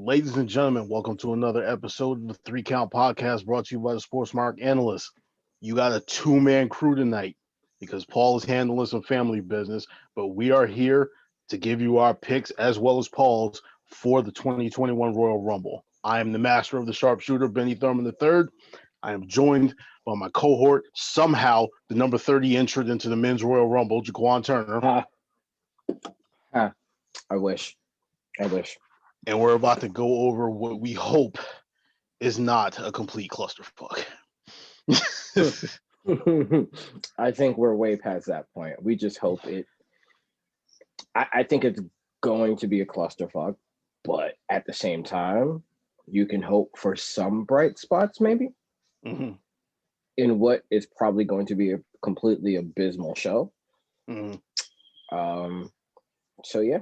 Ladies and gentlemen, welcome to another episode of the Three Count Podcast brought to you by the Sportsmark Analyst. You got a two-man crew tonight because Paul is handling some family business, but we are here to give you our picks as well as Paul's for the 2021 Royal Rumble. I am the master of the sharpshooter, Benny Thurman III. I am joined by my cohort, somehow the number 30 entrant into the Men's Royal Rumble, Jaquan Turner. I wish. And we're about to go over what we hope is not a complete clusterfuck. I think we're way past that point. We just hope it. I think it's going to be a clusterfuck, but at the same time, you can hope for some bright spots, maybe, in what is probably going to be a completely abysmal show. So yeah.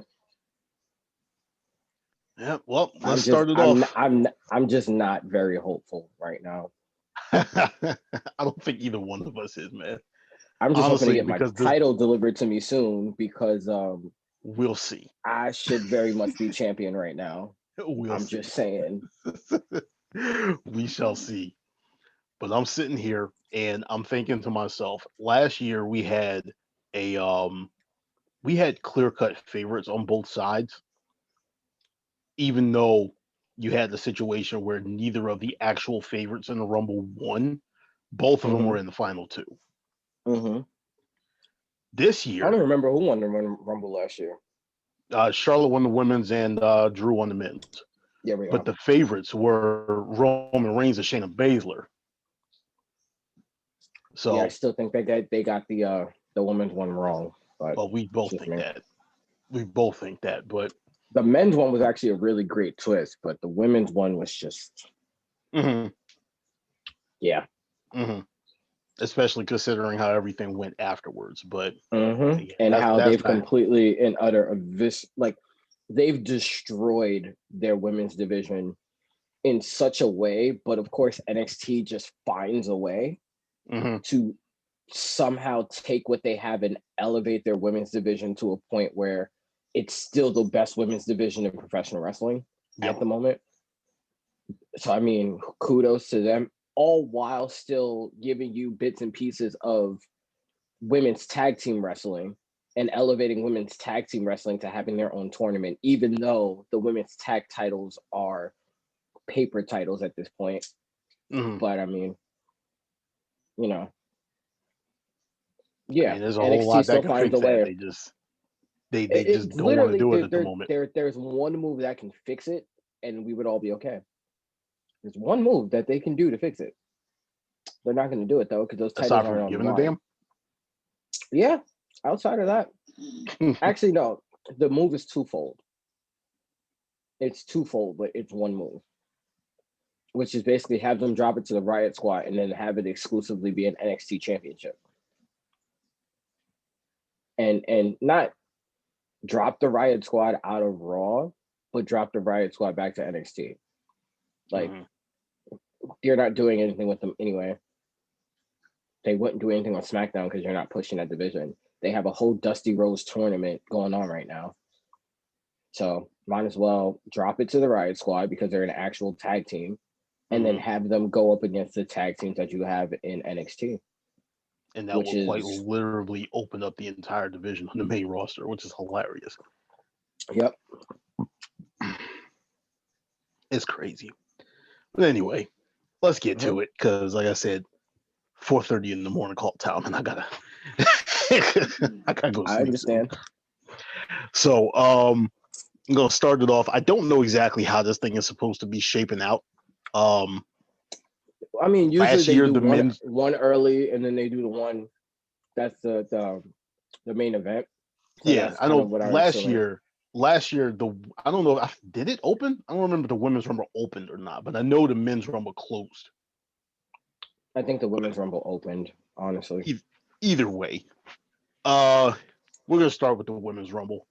Yeah, well, let's start it off. I'm just not very hopeful right now. I don't think either one of us is, man. I'm just hoping to get my title delivered to me soon because we'll see. I should very much be champion right now. I'm just saying. We shall see. But I'm sitting here and I'm thinking to myself, last year we had clear-cut favorites on both sides. Even though you had the situation where neither of the actual favorites in the Rumble won, both of them were in the final two. This year, I don't remember who won the Rumble last year. Charlotte won the women's and Drew won the men's. Yeah, we but the favorites were Roman Reigns and Shayna Baszler. So yeah, I still think they got the women's one wrong. But we both think that. We both think that, but the men's one was actually a really great twist, but the women's one was just, yeah. Especially considering how everything went afterwards, but and how they've completely and utter they've destroyed their women's division in such a way. But of course, NXT just finds a way to somehow take what they have and elevate their women's division to a point where it's still the best women's division in professional wrestling at the moment. So, I mean, kudos to them, all while still giving you bits and pieces of women's tag team wrestling and elevating women's tag team wrestling to having their own tournament, even though the women's tag titles are paper titles at this point. But, I mean, yeah. I mean, there's a whole lot that can fix that. They just don't want to do it at the moment. There's one move that can fix it, and we would all be okay. There's one move that they can do to fix it. They're not going to do it though, because those titles aren't on the line. Damn. Yeah. Outside of that, actually no. The move is twofold. It's twofold, but it's one move, which is basically have them drop it to the Riot Squad and then have it exclusively be an NXT championship, and not drop the Riot Squad out of Raw, but drop the Riot Squad back to NXT. You're not doing anything with them anyway. They wouldn't do anything on SmackDown because you're not pushing that division. They have a whole Dusty Rose tournament going on right now. So might as well drop it to the Riot Squad because they're an actual tag team, and then have them go up against the tag teams that you have in NXT. And that will quite literally open up the entire division on the main roster, which is hilarious. Yep. It's crazy. But anyway, let's get to it, because like I said, 4:30 in the morning call time, and I gotta go sleep. I understand. So I'm gonna start it off. I don't know exactly how this thing is supposed to be shaping out. I mean, usually they do one early, and then they do the one that's the main event. So yeah, I know. Last year, I don't know. Did it open? I don't remember the women's rumble opened or not, but I know the men's rumble closed. I think the women's rumble opened. Honestly, either way, we're gonna start with the women's rumble.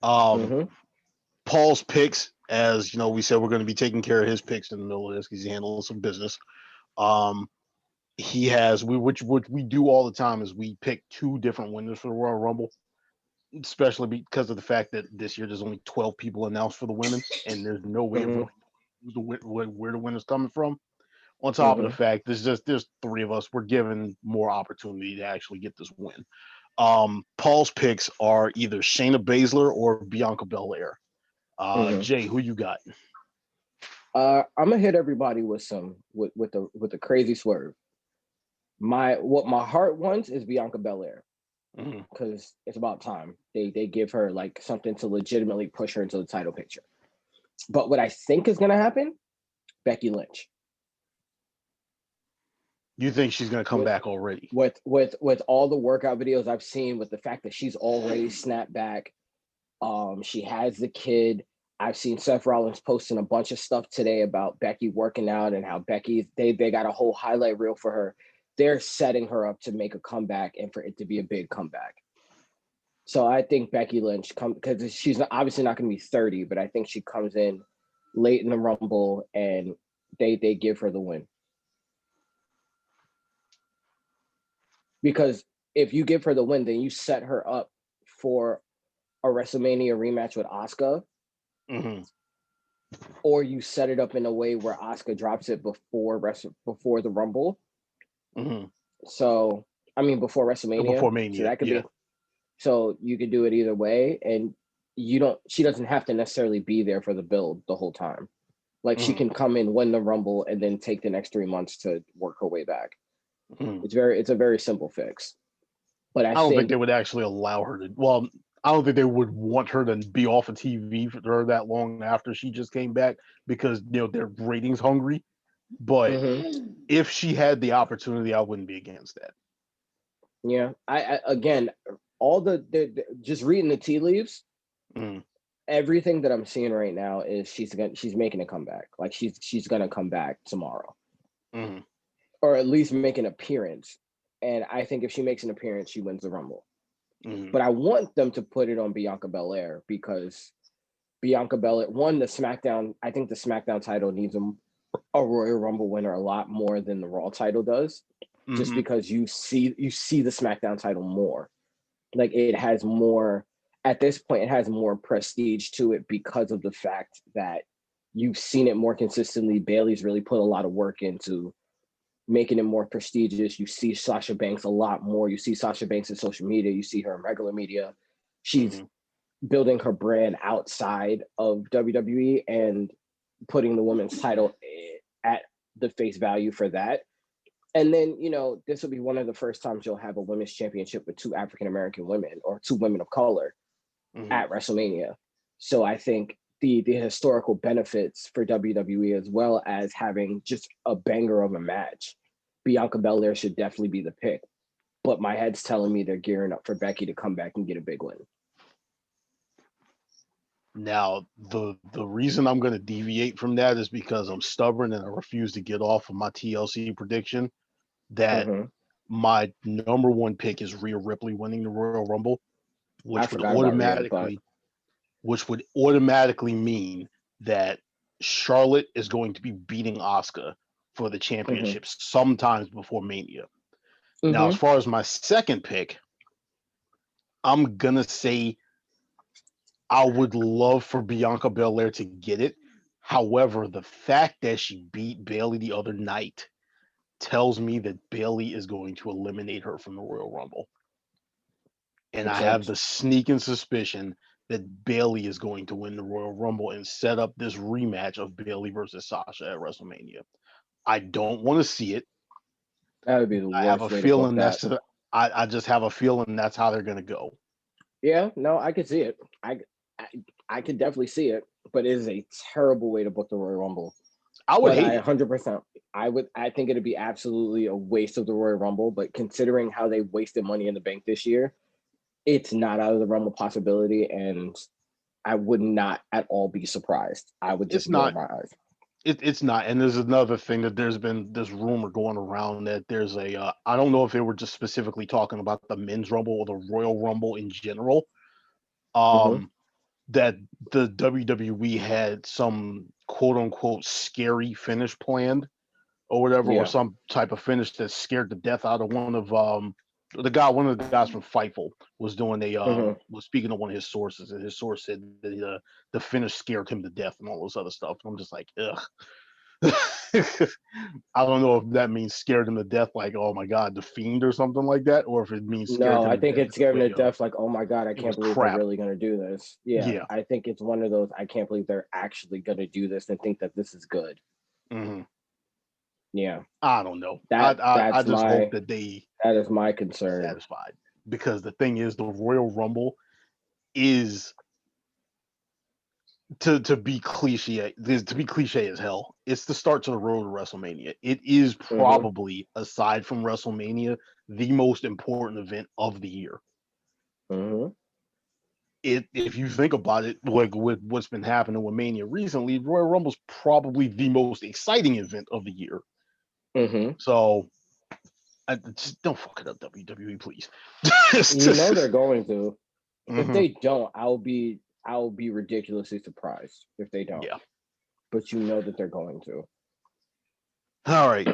Paul's picks, as you know, we said we're going to be taking care of his picks in the middle of this because he's handling some business. He has which we do all the time is we pick two different winners for the Royal Rumble. especially because of the fact that this year there's only 12 people announced for the women, and there's no way of Mm-hmm. knowing where the winner's coming from. On top of the Mm-hmm. fact, there's three of us. We're given more opportunity to actually get this win. Paul's picks are either Shayna Baszler or Bianca Belair. Mm-hmm. Jay, who you got? I'm gonna hit everybody with the crazy swerve. What my heart wants is Bianca Belair Mm-hmm. because it's about time they give her like something to legitimately push her into the title picture. But what I think is gonna happen, Becky Lynch. You think she's gonna come With back already? with all the workout videos I've seen, with the fact that she's already snapped back, she has the kid. I've seen Seth Rollins posting a bunch of stuff today about Becky working out and how they got a whole highlight reel for her. They're setting her up to make a comeback and for it to be a big comeback. So I think Becky Lynch because she's obviously not going to be 30, but I think she comes in late in the Rumble and they give her the win. Because if you give her the win, then you set her up for a WrestleMania rematch with Asuka. Mm-hmm. Or you set it up in a way where Asuka drops it before the Rumble. Mm-hmm. So I mean before WrestleMania. Before Mania, so that could be. So you could do it either way, and she doesn't have to necessarily be there for the build the whole time. Like she can come in, win the Rumble, and then take the next 3 months to work her way back. Mm-hmm. It's a very simple fix. But I don't think think they would actually allow her to. Well, I don't think they would want her to be off of TV for her that long after she just came back because they're ratings hungry. But if she had the opportunity, I wouldn't be against that. Yeah, I again, all the just reading the tea leaves. Mm. Everything that I'm seeing right now is she's making a comeback. Like she's gonna come back tomorrow, or at least make an appearance. And I think if she makes an appearance, she wins the Rumble. But I want them to put it on Bianca Belair because Bianca Belair won the SmackDown. I think the SmackDown title needs a Royal Rumble winner a lot more than the Raw title does, just because you see the SmackDown title more. Like it has more at this point. It has more prestige to it because of the fact that you've seen it more consistently. Bayley's really put a lot of work into making it more prestigious. You see Sasha Banks a lot more. You see Sasha Banks in social media. You see her in regular media. She's building her brand outside of WWE and putting the women's title at the face value for that. And then, this will be one of the first times you'll have a women's championship with two African-American women or two women of color at WrestleMania. So I think the historical benefits for WWE, as well as having just a banger of a match, Bianca Belair should definitely be the pick. But my head's telling me they're gearing up for Becky to come back and get a big win. Now, the reason I'm going to deviate from that is because I'm stubborn and I refuse to get off of my TLC prediction that my number one pick is Rhea Ripley winning the Royal Rumble, which would automatically mean that Charlotte is going to be beating Asuka for the championship sometimes before Mania. Now, as far as my second pick, I'm going to say I would love for Bianca Belair to get it. However, the fact that she beat Bayley the other night tells me that Bayley is going to eliminate her from the Royal Rumble. And I have the sneaking suspicion that Bayley is going to win the Royal Rumble and set up this rematch of Bayley versus Sasha at WrestleMania. I don't want to see it. That would be the worst. I have a feeling I just have a feeling that's how they're going to go. Yeah, no, I could see it. I could definitely see it, but it is a terrible way to book the Royal Rumble. I would hate it. 100%. I think it'd be absolutely a waste of the Royal Rumble, but considering how they wasted Money in the Bank this year, it's not out of the realm of possibility, and I would not at all be surprised. I would just roll my eyes. It's not. And there's another thing that there's been this rumor going around that there's a I don't know if they were just specifically talking about the men's rumble or the Royal Rumble in general. That the WWE had some quote unquote scary finish planned or whatever, or some type of finish that scared the death out of one of one of the guys from Fightful was doing Mm-hmm. was speaking to one of his sources, and his source said that the finish scared him to death and all this other stuff. And I'm just like, ugh. I don't know if that means scared him to death, like, oh my god, the Fiend or something like that, or if it means scared No, him I to think death. it scared him to death. Like, oh my god, I It can't was believe they're crap. really gonna do this. Yeah, Yeah. I think it's one of those. I can't believe they're actually gonna do this and think that this is good. Mm-hmm. Yeah, I don't know. that I that's just my hope that they that is my concern. satisfied, because the thing is, the Royal Rumble is, to be cliche as hell, it's the start to the road to WrestleMania. It is probably, aside from WrestleMania, the most important event of the year. Mm-hmm. If you think about it, like with what's been happening with Mania recently, Royal Rumble's probably the most exciting event of the year. Mm-hmm. So just don't fuck it up, WWE, please. You know they're going to. If Mhm. they don't, I'll be ridiculously surprised if they don't. Yeah. But you know that they're going to. All right.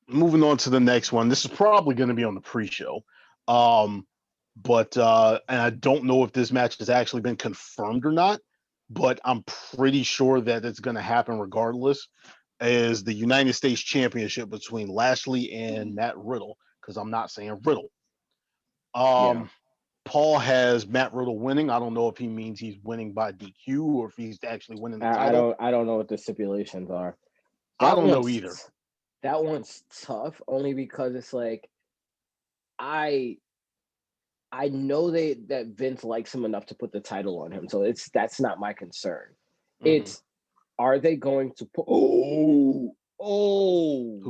Moving on to the next one. This is probably going to be on the pre-show. But and I don't know if this match has actually been confirmed or not, but I'm pretty sure that it's going to happen regardless, is the United States Championship between Lashley and Matt Riddle, because I'm not saying Riddle. Yeah. Paul has Matt Riddle winning. I don't know if he means he's winning by DQ or if he's actually winning the title. I don't know what the stipulations are. I don't know either. That one's tough only because it's like I know that Vince likes him enough to put the title on him. So that's not my concern. Mm-hmm. It's, are they going to put who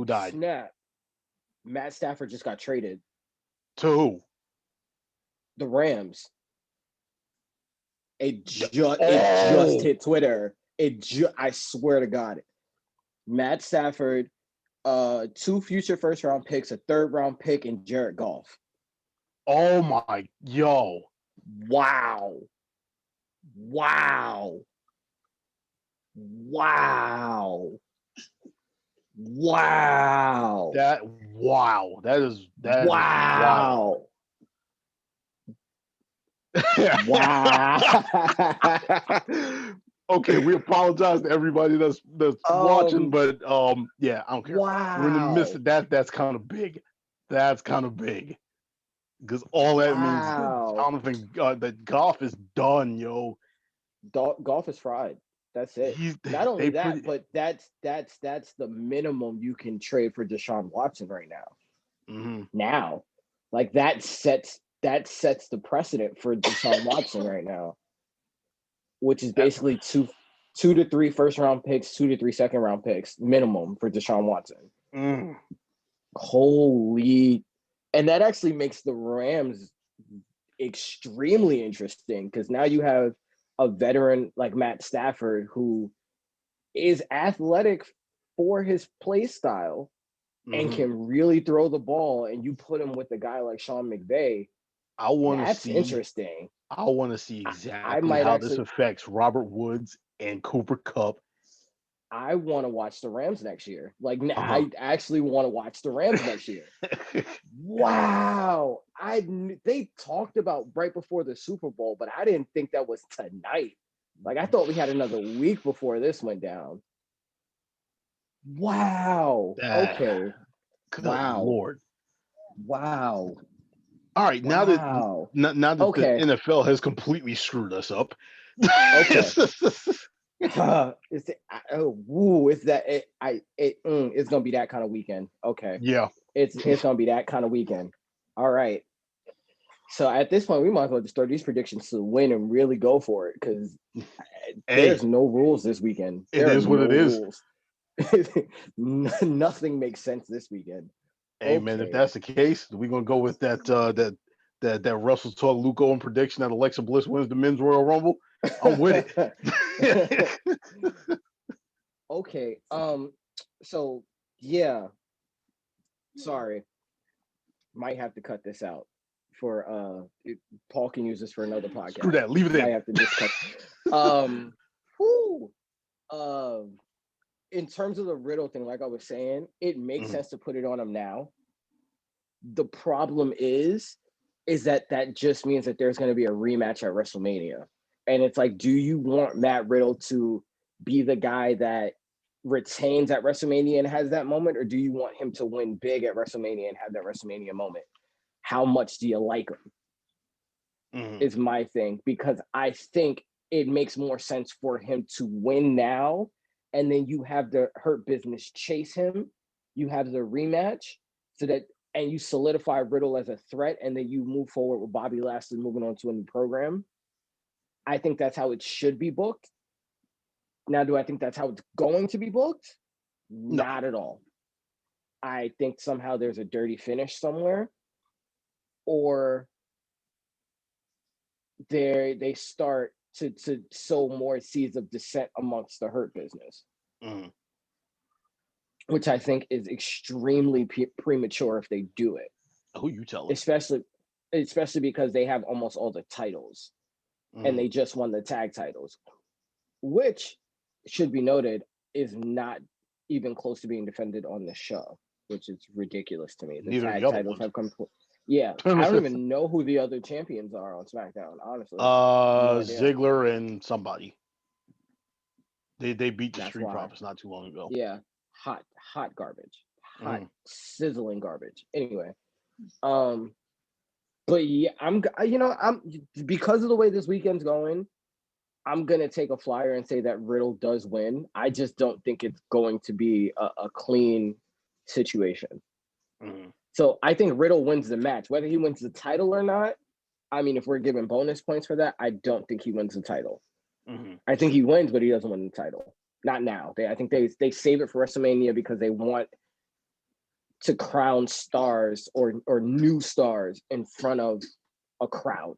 died? Snap. Matt Stafford just got traded. To who? The Rams. It just hit Twitter. I swear to God. Matt Stafford, 2 future first round picks, a 3rd round pick, and Jared Goff. Oh my, yo. Wow. That is wow. Wow. Okay, we apologize to everybody that's watching, but yeah, I don't care. Wow. We're in the midst of that. That's kind of big. That's kind of big. Because all that means is I don't think that Goff is done, yo. Goff is fried. That's it. Not only that, but that's the minimum you can trade for Deshaun Watson right now. Mm-hmm. Now, like that sets the precedent for Deshaun Watson right now, which is basically 2 to 3 first round picks, 2 to 3 second round picks minimum for Deshaun Watson. Mm. Holy, and that actually makes the Rams extremely interesting because now you have a veteran like Matt Stafford who is athletic for his play style and can really throw the ball, and you put him with a guy like Sean McVay. I want to That's see. interesting. I want to see exactly how this affects Robert Woods and Cooper Kupp. I want to watch the Rams next year. Like I actually want to watch the Rams next year. Wow. They talked about right before the Super Bowl, but I didn't think that was tonight. Like I thought we had another week before this went down. Wow. Okay. Good Lord. Wow. All right. Now that the NFL has completely screwed us up. Okay. It's gonna be that kind of weekend. Okay. Yeah. It's gonna be that kind of weekend. All right. So at this point, we might as well just throw these predictions to win and really go for it because there's no rules this weekend. It is what it is. Nothing makes sense this weekend. Hey man, if that's the case, we're gonna go with that Russell Talk Luke Owen prediction that Alexa Bliss wins the men's Royal Rumble. I'm with it. Okay. So yeah. Sorry. Might have to cut this out for Paul can use this for another podcast. Screw that. Leave it in. I have to just cut. In terms of the Riddle thing, like I was saying, it makes sense to put it on him now The problem is that just means that there's going to be a rematch at WrestleMania. And it's like, do you want Matt Riddle to be the guy that retains at WrestleMania and has that moment? Or do you want him to win big at WrestleMania and have that WrestleMania moment? How much do you like him? Is my thing, because I think it makes more sense for him to win now, and then you have the Hurt Business chase him. You have the rematch, so that, and you solidify Riddle as a threat, and then you move forward with Bobby Lashley moving on to a new program. I think that's how it should be booked. Now, do I think that's how it's going to be booked? No. Not at all. I think somehow there's a dirty finish somewhere, or they start to sow more seeds of dissent amongst the Hurt Business, which I think is extremely premature if they do it. Who you telling? Especially because they have almost all the titles, and they just won the tag titles, which should be noted is not even close to being defended on the show, which is ridiculous to me. The tag titles have come. Yeah, I don't even know who the other champions are on SmackDown, honestly. No Ziggler and somebody. They beat the Street Profits not too long ago. Yeah, hot garbage, hot sizzling garbage. Anyway, but yeah, I'm because of the way this weekend's going, I'm gonna take a flyer and say that Riddle does win. I just don't think it's going to be a clean situation. So I think Riddle wins the match. Whether he wins the title or not, I mean, if we're giving bonus points for that, I don't think he wins the title. I think he wins, but he doesn't win the title. Not now. I think they save it for WrestleMania because they want to crown stars or new stars in front of a crowd.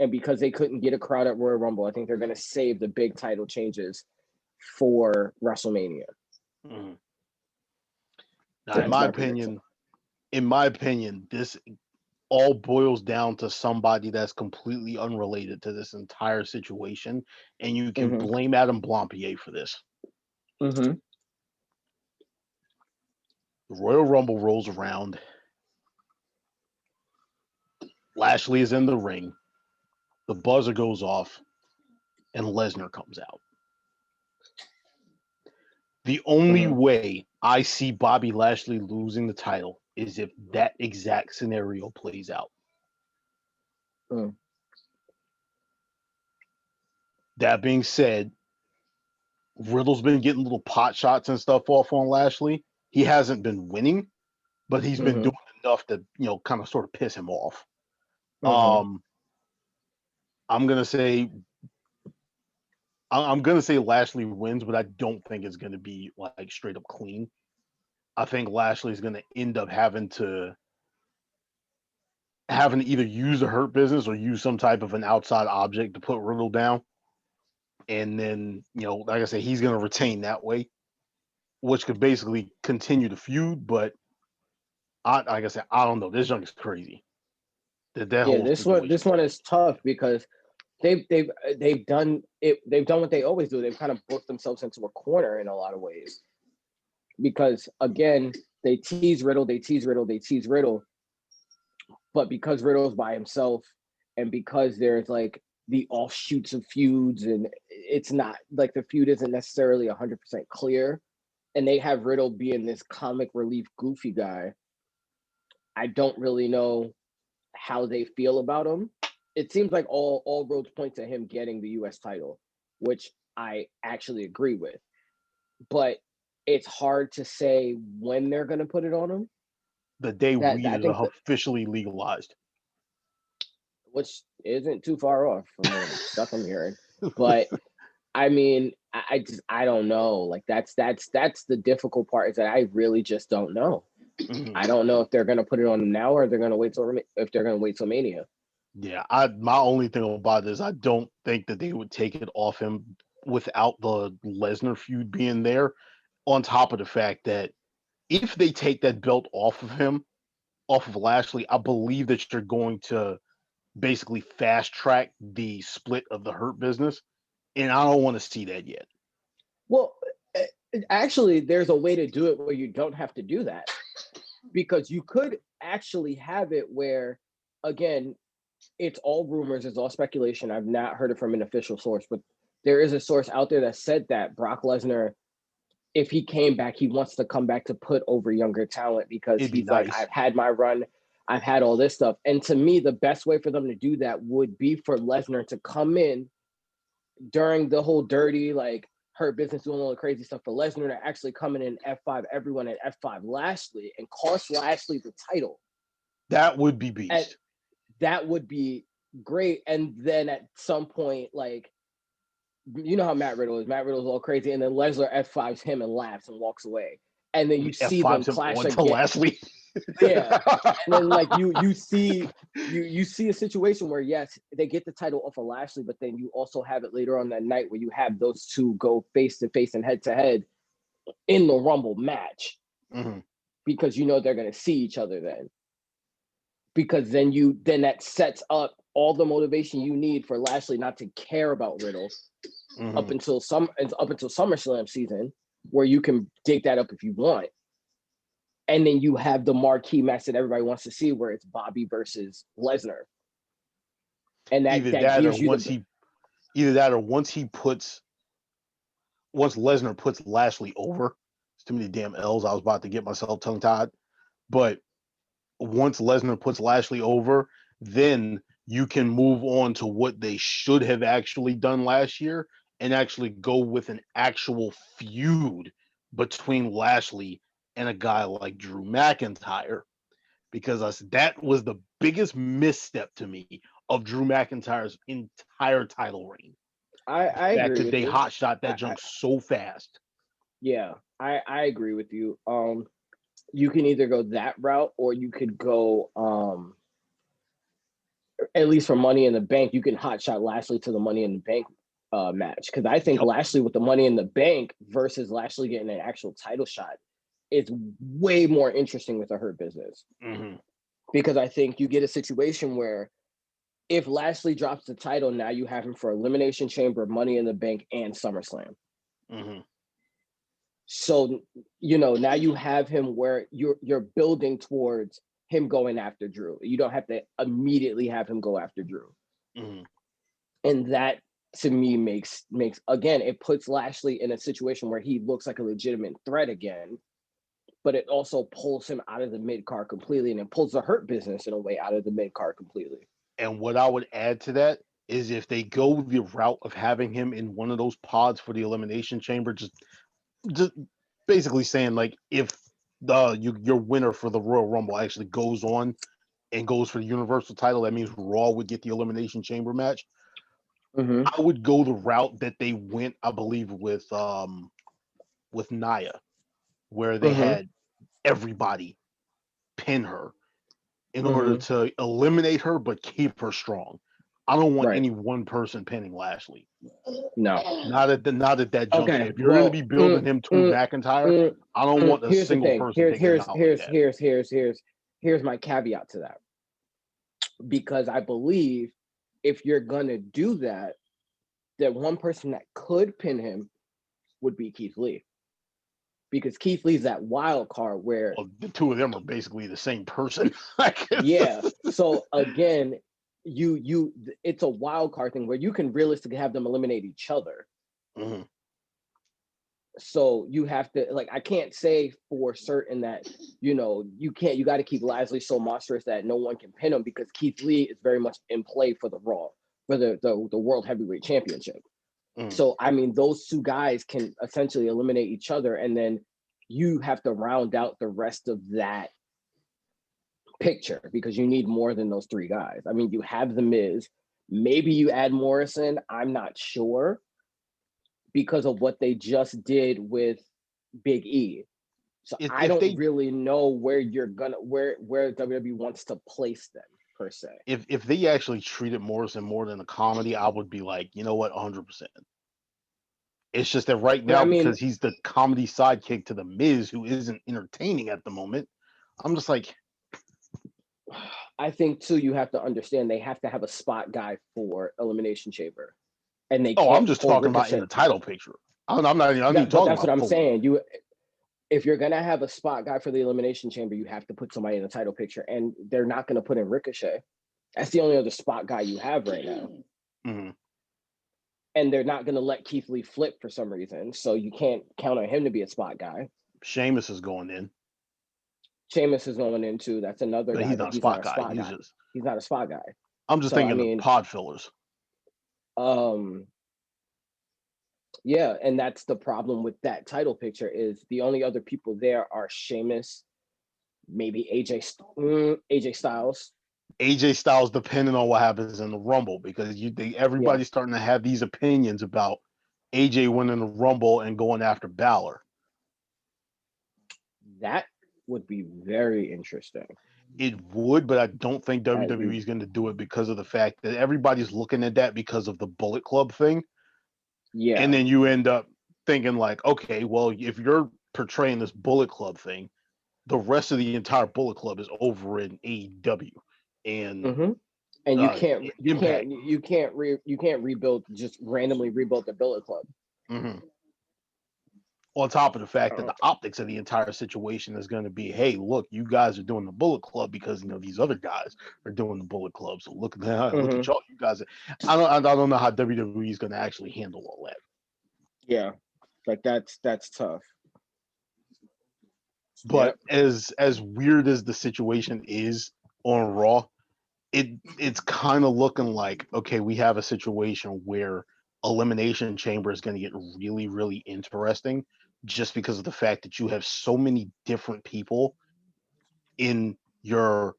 And because they couldn't get a crowd at Royal Rumble, I think they're going to save the big title changes for WrestleMania. Now, in my opinion, this all boils down to somebody that's completely unrelated to this entire situation, and you can blame Adam Blampier for this. The Royal Rumble rolls around. Lashley is in the ring. The buzzer goes off, and Lesnar comes out. The only way I see Bobby Lashley losing the title is if that exact scenario plays out. That being said, Riddle's been getting little pot shots and stuff off on Lashley. He hasn't been winning, but he's been doing enough to, kind of sort of piss him off. I'm gonna say Lashley wins, but I don't think it's gonna be like straight up clean. I think Lashley's gonna end up having to either use the Hurt Business or use some type of an outside object to put Riddle down. And then, like I said, he's going to retain that way, which could basically continue the feud. But like I said, I don't know. This junk is crazy. This one is tough because they've done it. They've done what they always do. They've kind of booked themselves into a corner in a lot of ways. Because again, they tease Riddle. But because Riddle's by himself, and because there's like the offshoots of feuds, and it's not like the feud isn't necessarily 100% clear, and they have Riddle being this comic relief goofy guy, I don't really know how they feel about him. It seems like all roads point to him getting the US title, which I actually agree with. But it's hard to say when they're going to put it on him. The day weed is officially legalized. Which isn't too far off from the stuff I'm hearing. But I mean, I don't know. Like that's the difficult part, is that I really just don't know. I don't know if they're gonna put it on him now or they're gonna wait till Mania. Yeah, my only thing about this, I don't think that they would take it off him without the Lesnar feud being there. On top of the fact that if they take that belt off of Lashley, I believe that you're going to basically fast track the split of the Hurt Business, and I don't want to see that yet. Well, actually, there's a way to do it where you don't have to do that. because you could actually have it where, again, it's all rumors, it's all speculation. I've not heard it from an official source, but there is a source out there that said that Brock Lesnar, if he came back, he wants to come back to put over younger talent because he's nice. like, I've had my run, I've had all this stuff. And to me, the best way for them to do that would be for Lesnar to come in during the whole dirty, like, Hurt Business doing all the crazy stuff, for Lesnar to actually come in and F5 everyone at F5 Lashley and cost Lashley the title. That would be beast. That would be great. And then at some point, like, you know how Matt Riddle is. Matt Riddle's all crazy, and then Lesnar F5s him and laughs and walks away. And then you see them clash again. Lashley. Yeah. And then like you see a situation where, yes, they get the title off of Lashley, but then you also have it later on that night where you have those two go face to face and head to head in the Rumble match. Mm-hmm. Because you know they're gonna see each other then. Because then that sets up all the motivation you need for Lashley not to care about Riddle up until SummerSlam season, where you can dig that up if you want. And then you have the marquee match that everybody wants to see, where it's Bobby versus Lesnar. And once Lesnar puts Lashley over, it's too many damn L's. I was about to get myself tongue-tied. But once Lesnar puts Lashley over, then you can move on to what they should have actually done last year and actually go with an actual feud between Lashley and a guy like Drew McIntyre, because that was the biggest misstep to me of Drew McIntyre's entire title reign. I agree. They hot shot that junk so fast. Yeah, I agree with you. You can either go that route, or you could go, at least for Money in the Bank, you can hot shot Lashley to the Money in the Bank match, because I think Lashley with the Money in the Bank versus Lashley getting an actual title shot is way more interesting with the Hurt Business. Mm-hmm. Because I think you get a situation where if Lashley drops the title, now you have him for Elimination Chamber, Money in the Bank, and SummerSlam. Mm-hmm. So, now you have him where you're building towards him going after Drew. You don't have to immediately have him go after Drew. Mm-hmm. And that, to me, makes again, it puts Lashley in a situation where he looks like a legitimate threat again, but it also pulls him out of the mid-card completely, and it pulls the Hurt Business in a way out of the mid-card completely. And what I would add to that is, if they go the route of having him in one of those pods for the Elimination Chamber, just basically saying, like, if your winner for the Royal Rumble actually goes on and goes for the Universal title, that means Raw would get the Elimination Chamber match. Mm-hmm. I would go the route that they went, I believe, with Nia, where they had everybody pin her in order to eliminate her but keep her strong. I don't want any one person pinning Lashley. No, not at that juncture. Okay, If you're going to be building him to McIntyre, I don't want a single person. Here's my caveat to that, because I believe if you're gonna do that, that one person that could pin him would be Keith Lee, because Keith Lee's that wild card where the two of them are basically the same person. Yeah. So again, it's a wild card thing where you can realistically have them eliminate each other. Mm-hmm. So you have to, like, I can't say for certain that, you got to keep Lashley so monstrous that no one can pin him, because Keith Lee is very much in play for the Raw, for the World Heavyweight Championship. So, I mean, those two guys can essentially eliminate each other, and then you have to round out the rest of that picture, because you need more than those three guys. I mean, you have The Miz, maybe you add Morrison, I'm not sure, because of what they just did with Big E. So I don't really know where where WWE wants to place them, per se. If they actually treated Morrison more than a comedy, I would be like, you know what, 100%. It's just that right now, because he's the comedy sidekick to The Miz, who isn't entertaining at the moment, I'm just like, I think too, you have to understand they have to have a spot guy for Elimination Chamber, and they. I'm just talking about in the title picture. I'm not even talking about. That's what I'm saying. if you're gonna have a spot guy for the Elimination Chamber, you have to put somebody in the title picture, and they're not gonna put in Ricochet. That's the only other spot guy you have right now. Mm-hmm. And they're not gonna let Keith Lee flip for some reason, so you can't count on him to be a spot guy. Sheamus is going in. Sheamus is going in too. That's another guy. He's not a spot guy. He's not a spot guy. I'm just thinking of pod fillers. Yeah, and that's the problem with that title picture is the only other people there are Sheamus, maybe AJ Styles. AJ Styles, depending on what happens in the Rumble, because everybody's starting to have these opinions about AJ winning the Rumble and going after Balor. That would be very interesting. It would, but I don't think WWE is going to do it because of the fact that everybody's looking at that because of the Bullet Club thing. Yeah. And then you end up thinking like, okay, well, if you're portraying this Bullet Club thing, the rest of the entire Bullet Club is over in AEW. And and you can't rebuild, just randomly rebuild the Bullet Club. Mm-hmm. On top of the fact that the optics of the entire situation is going to be, hey, look, you guys are doing the Bullet Club because these other guys are doing the Bullet Club. So look at look at y'all, you guys. I don't know how WWE is going to actually handle all that. Yeah, like that's tough. But as weird as the situation is on Raw, it's kind of looking like, okay, we have a situation where Elimination Chamber is going to get really, really interesting just because of the fact that you have so many different people in your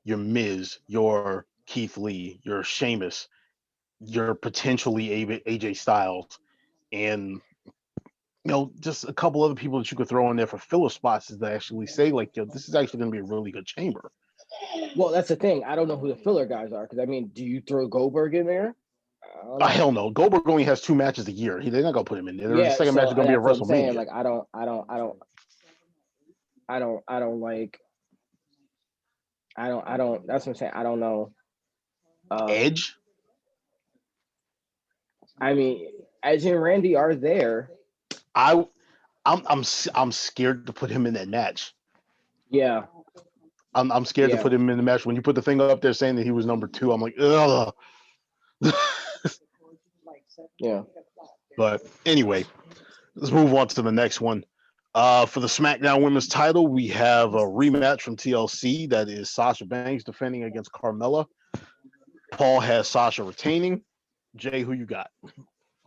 Miz, your Keith Lee, your Sheamus, your potentially AJ Styles, and just a couple other people that you could throw in there for filler spots to actually say like, this is actually going to be a really good chamber. Well, that's the thing. I don't know who the filler guys are because do you throw Goldberg in there? Hell no. Goldberg only has 2 matches a year. They're not gonna put him in there. The second match is gonna be a WrestleMania. Like I don't. That's what I'm saying. I don't know. Edge. Edge and Randy are there. I'm scared to put him in that match. Yeah. I'm scared to put him in the match. When you put the thing up there saying that he was number 2, I'm like, ugh. Yeah. But anyway, let's move on to the next one. For the SmackDown Women's title, we have a rematch from TLC. That is Sasha Banks defending against Carmella. Paul has Sasha retaining. Jay, who you got?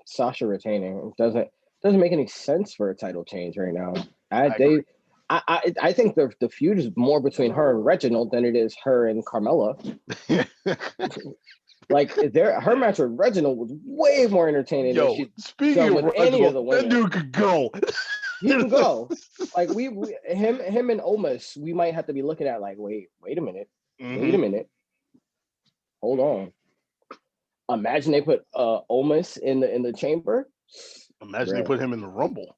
Sasha retaining. It doesn't make any sense for a title change right now. I think the feud is more between her and Reginald than it is her and Carmella. Like her match with Reginald was way more entertaining than she's speaking with any of the women. That dude could go. He can go. Like him and Omos, we might have to be looking at like, wait a minute. Wait a minute. Hold on. Imagine they put Omos in the chamber. Imagine they put him in the Rumble.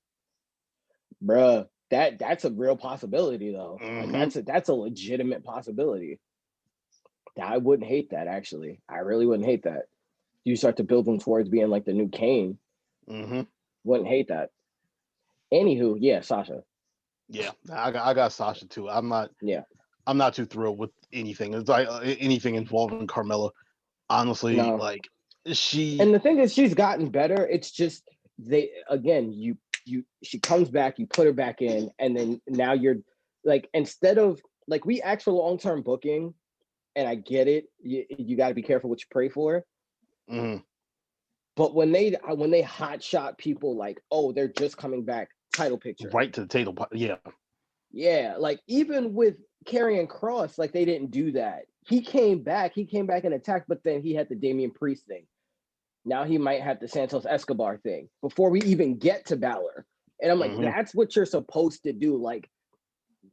Bruh, that's a real possibility though. Like that's a legitimate possibility. I wouldn't hate that, actually. I really wouldn't hate that. You start to build them towards being like the new Kane. Wouldn't hate that. Anywho, yeah, Sasha. Yeah, I got Sasha too. I'm not too thrilled with anything. It's like anything involving Carmella. Honestly, like she. And the thing is, she's gotten better. It's just she comes back, you put her back in, and then now you're like, instead of like, we ask for long-term booking. And I get it. You got to be careful what you pray for. But when they hot shot people like, oh, they're just coming back, title picture. Right to the table. Yeah. Yeah. Like even with Karrion Kross, like they didn't do that. He came back and attacked, but then he had the Damian Priest thing. Now he might have the Santos Escobar thing before we even get to Balor. And I'm like, that's what you're supposed to do. Like,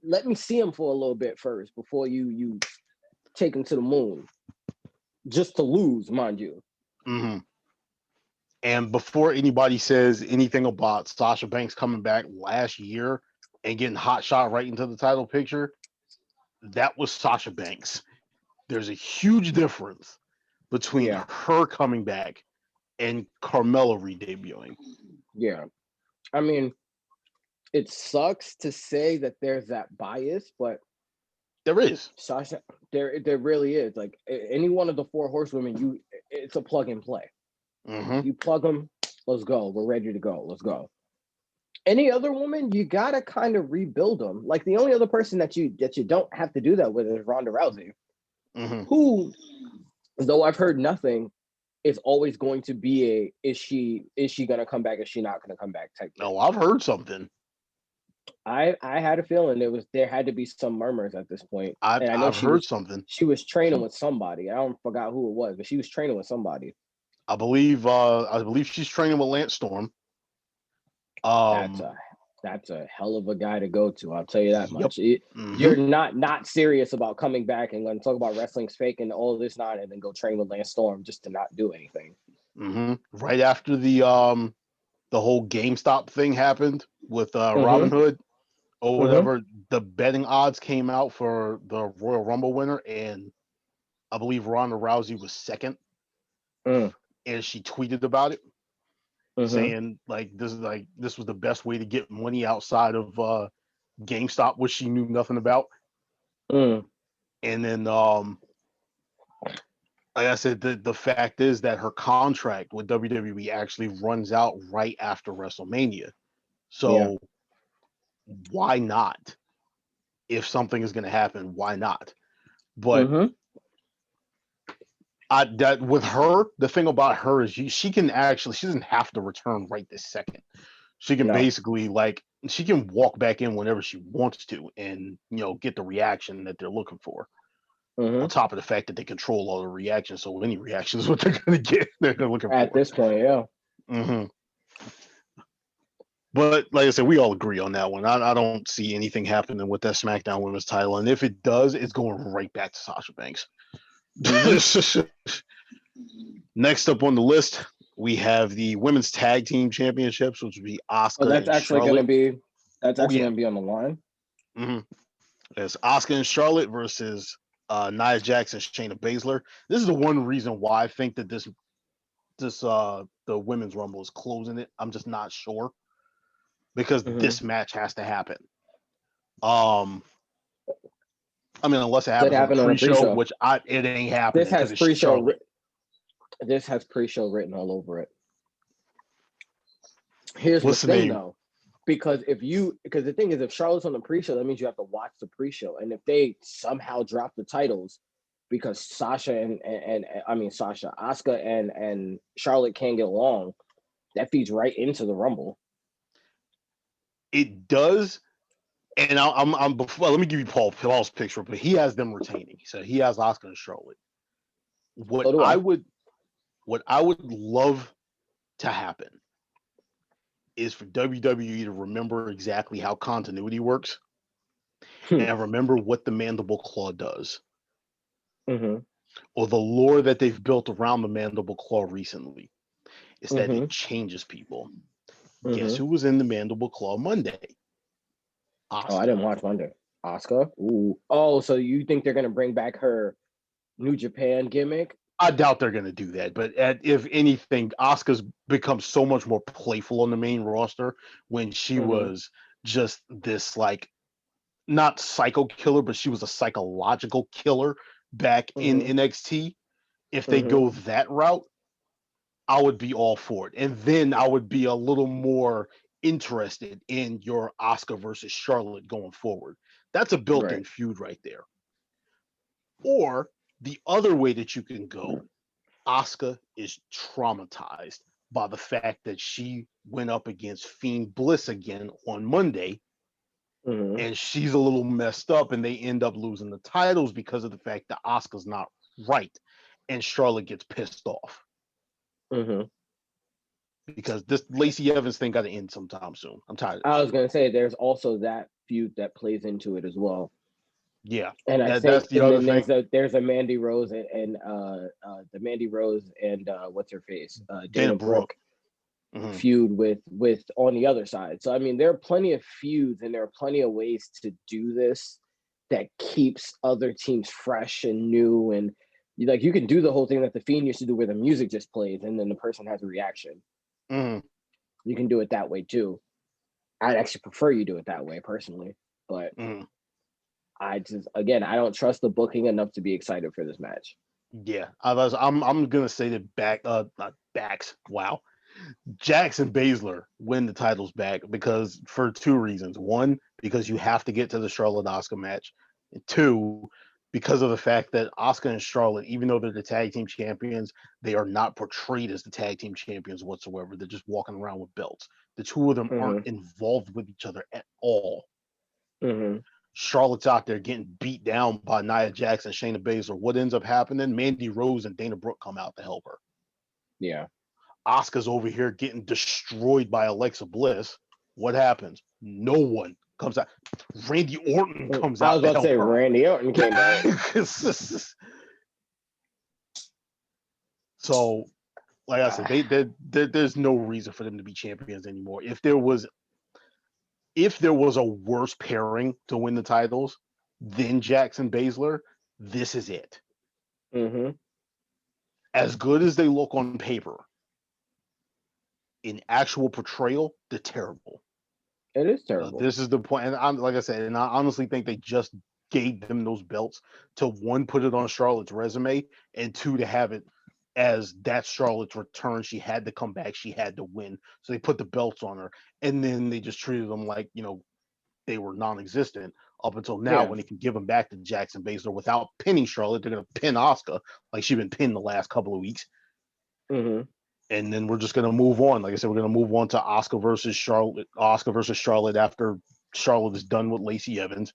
let me see him for a little bit first before you take him to the moon, just to lose, mind you. And before anybody says anything about Sasha Banks coming back last year and getting hot shot right into the title picture, that was Sasha Banks. There's a huge difference between her coming back and Carmella re-debuting. Yeah. it sucks to say that there's that bias, but there is. Sasha, there really is. Like any one of the four horsewomen, it's a plug and play. Mm-hmm. You plug them, let's go. We're ready to go. Let's go. Any other woman, you gotta kind of rebuild them. Like the only other person that you don't have to do that with is Ronda Rousey, who, though I've heard nothing, is always going to be is she gonna come back? Is she not gonna come back? Type thing. No, I've heard something. I had a feeling there had to be some murmurs at this point. And I know I've heard something. She was training with somebody. I don't forgot who it was, but she was training with somebody. I believe she's training with Lance Storm. That's a hell of a guy to go to. I'll tell you that much. Mm-hmm. You're not serious about coming back and going to talk about wrestling's fake and all this not, and then go train with Lance Storm just to not do anything. Mm-hmm. Right after the whole GameStop thing happened with Robin Hood or whatever, the betting odds came out for the Royal Rumble winner, and I believe Ronda Rousey was second. And she tweeted about it, saying this was the best way to get money outside of GameStop, which she knew nothing about. And then like I said, the fact is that her contract with WWE actually runs out right after WrestleMania. So why not? If something is going to happen, why not? But that with her, the thing about her is she doesn't have to return right this second. She can basically she can walk back in whenever she wants to, and get the reaction that they're looking for. On top of the fact that they control all the reactions, so any reaction is what they're going to get. They're looking for at this point, But like I said, we all agree on that one. I don't see anything happening with that SmackDown Women's title, and if it does, it's going right back to Sasha Banks. Next up on the list, we have the Women's Tag Team Championships, which would be Asuka. That's actually going to be on the line. It's Asuka and Charlotte versus Nia Jax and Shayna Baszler. This is the one reason why I think that the Women's Rumble is closing it. I'm just not sure because this match has to happen. Unless it happens on the pre-show, which it ain't happening. This has pre-show. This has pre-show written all over it. Here's the thing, though, because the thing is, if Charlotte's on the pre-show, that means you have to watch the pre-show, and if they somehow drop the titles because Asuka and Charlotte can't get along, that feeds right into the Rumble. It does. And let me give you Paul's picture, but he has them retaining. So he has Asuka and Charlotte. What I would love to happen is for WWE to remember exactly how continuity works and remember what the Mandible Claw does. Or the lore that they've built around the Mandible Claw recently is that it changes people. Guess who was in the Mandible Claw Monday? Asuka. Oh, I didn't watch Monday. Asuka? Ooh. Oh, so you think they're going to bring back her New Japan gimmick? I doubt they're going to do that. But if anything, Asuka's become so much more playful on the main roster when she was just this, not psycho killer, but she was a psychological killer back in NXT. If they go that route, I would be all for it. And then I would be a little more interested in your Asuka versus Charlotte going forward. That's a built-in feud right there. Or the other way that you can go, Asuka is traumatized by the fact that she went up against Fiend Bliss again on Monday, and she's a little messed up, and they end up losing the titles because of the fact that Asuka's not right, and Charlotte gets pissed off. Because this Lacey Evans thing got to end sometime soon. I'm tired. I was going to say there's also that feud that plays into it as well. Yeah, and I think that's the other thing. There's a Mandy Rose and the Mandy Rose and what's her face, Dana Brooke feud with on the other side. So I mean, there are plenty of feuds and there are plenty of ways to do this that keeps other teams fresh and new, and you can do the whole thing that the Fiend used to do where the music just plays and then the person has a reaction. You can do it that way too. I'd actually prefer you do it that way personally, but I don't trust the booking enough to be excited for this match. Yeah, I'm gonna say that not backs. Wow, Jackson Baszler win the titles back because for two reasons. One, because you have to get to the Charlotte Asuka match. And two, because of the fact that Asuka and Charlotte, even though they're the tag team champions, they are not portrayed as the tag team champions whatsoever. They're just walking around with belts. The two of them aren't involved with each other at all. Charlotte's out there getting beat down by Nia Jax and Shayna Baszler. What ends up happening? Mandy Rose and Dana Brooke come out to help her. Yeah. Asuka's over here getting destroyed by Alexa Bliss. What happens? No one comes out. Randy Orton comes out. I was about to say Randy Orton came out. So, like I said, there's no reason for them to be champions anymore. If there was a worse pairing to win the titles than Jackson Baszler, this is it. As good as they look on paper, in actual portrayal, they're terrible. It is terrible. This is the point, and I'm like I said, and I honestly think they just gave them those belts to one, put it on Charlotte's resume, and two, to have it as that's Charlotte's return. She had to come back, she had to win, so they put the belts on her, and then they just treated them like they were non-existent up until now when they can give them back to Jackson Baszler without pinning Charlotte. They're gonna pin Asuka like she's been pinned the last couple of weeks. And then we're just going to move on. Like I said, we're going to move on to Asuka versus Charlotte after Charlotte is done with Lacey Evans.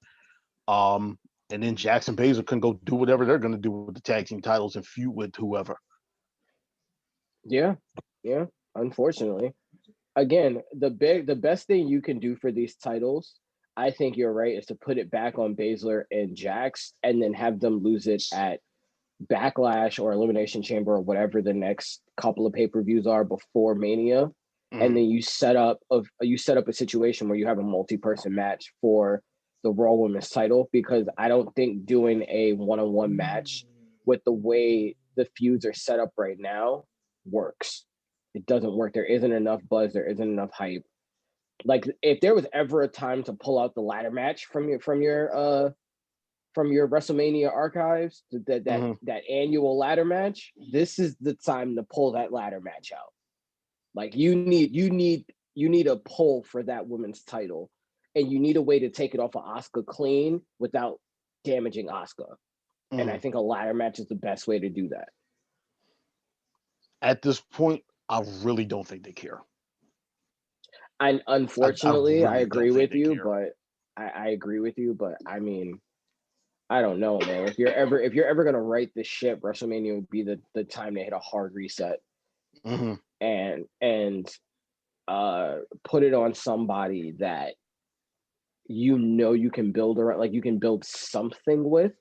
And then Jackson Baszler can go do whatever they're going to do with the tag team titles and feud with whoever. Yeah. Unfortunately, again, the best thing you can do for these titles, I think you're right, is to put it back on Baszler and Jax, and then have them lose it at Backlash or Elimination Chamber or whatever the next couple of pay-per-views are before Mania, and then you set up a situation where you have a multi-person match for the Raw Women's title, because I don't think doing a one-on-one match with the way the feuds are set up right now works. It doesn't work. There isn't enough buzz. There isn't enough hype. Like, if there was ever a time to pull out the ladder match from your WrestleMania archives, that annual ladder match, this is the time to pull that ladder match out. Like, you need a pull for that women's title, and you need a way to take it off of Asuka clean without damaging Asuka. And I think a ladder match is the best way to do that. At this point, I really don't think they care. And unfortunately, I agree with you, but I agree with you, but I mean, I don't know, man. If you're ever gonna right the ship, WrestleMania would be the time to hit a hard reset and put it on somebody that you can build around, like you can build something with.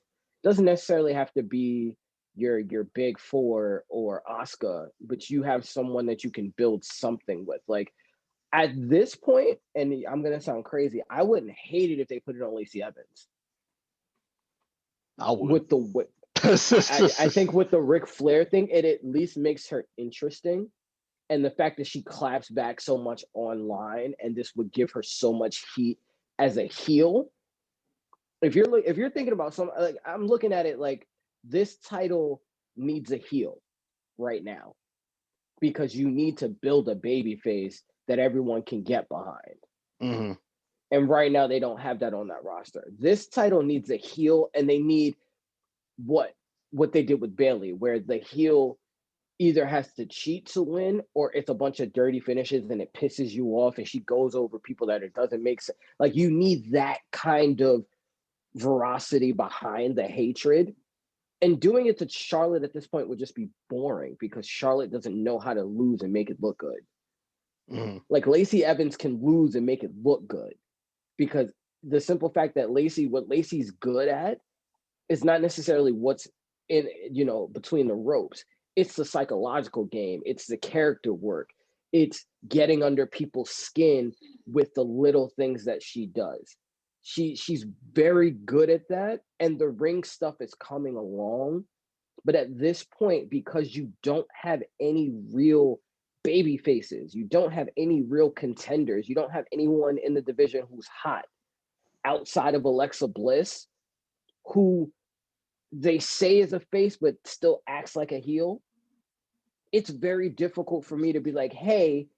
Doesn't necessarily have to be your big four or Asuka, but you have someone that you can build something with. Like, at this point, and I'm gonna sound crazy, I wouldn't hate it if they put it on Lacey Evans. I would. With the I think with the Ric Flair thing, it at least makes her interesting. And the fact that she claps back so much online, and this would give her so much heat as a heel. If you're thinking about like, I'm looking at it like, this title needs a heel right now, because you need to build a baby face that everyone can get behind. And right now they don't have that on that roster. This title needs a heel, and they need what they did with Bayley, where the heel either has to cheat to win, or it's a bunch of dirty finishes and it pisses you off and she goes over people that it doesn't make sense. Like, you need that kind of veracity behind the hatred. And doing it to Charlotte at this point would just be boring, because Charlotte doesn't know how to lose and make it look good. Like, Lacey Evans can lose and make it look good, because the simple fact that what Lacey's good at is not necessarily what's in, between the ropes. It's the psychological game. It's the character work. It's getting under people's skin with the little things that she does. She's very good at that, and the ring stuff is coming along. But at this point, because you don't have any real baby faces. You don't have any real contenders. You don't have anyone in the division who's hot outside of Alexa Bliss, who they say is a face but still acts like a heel. It's very difficult for me to be like, hey,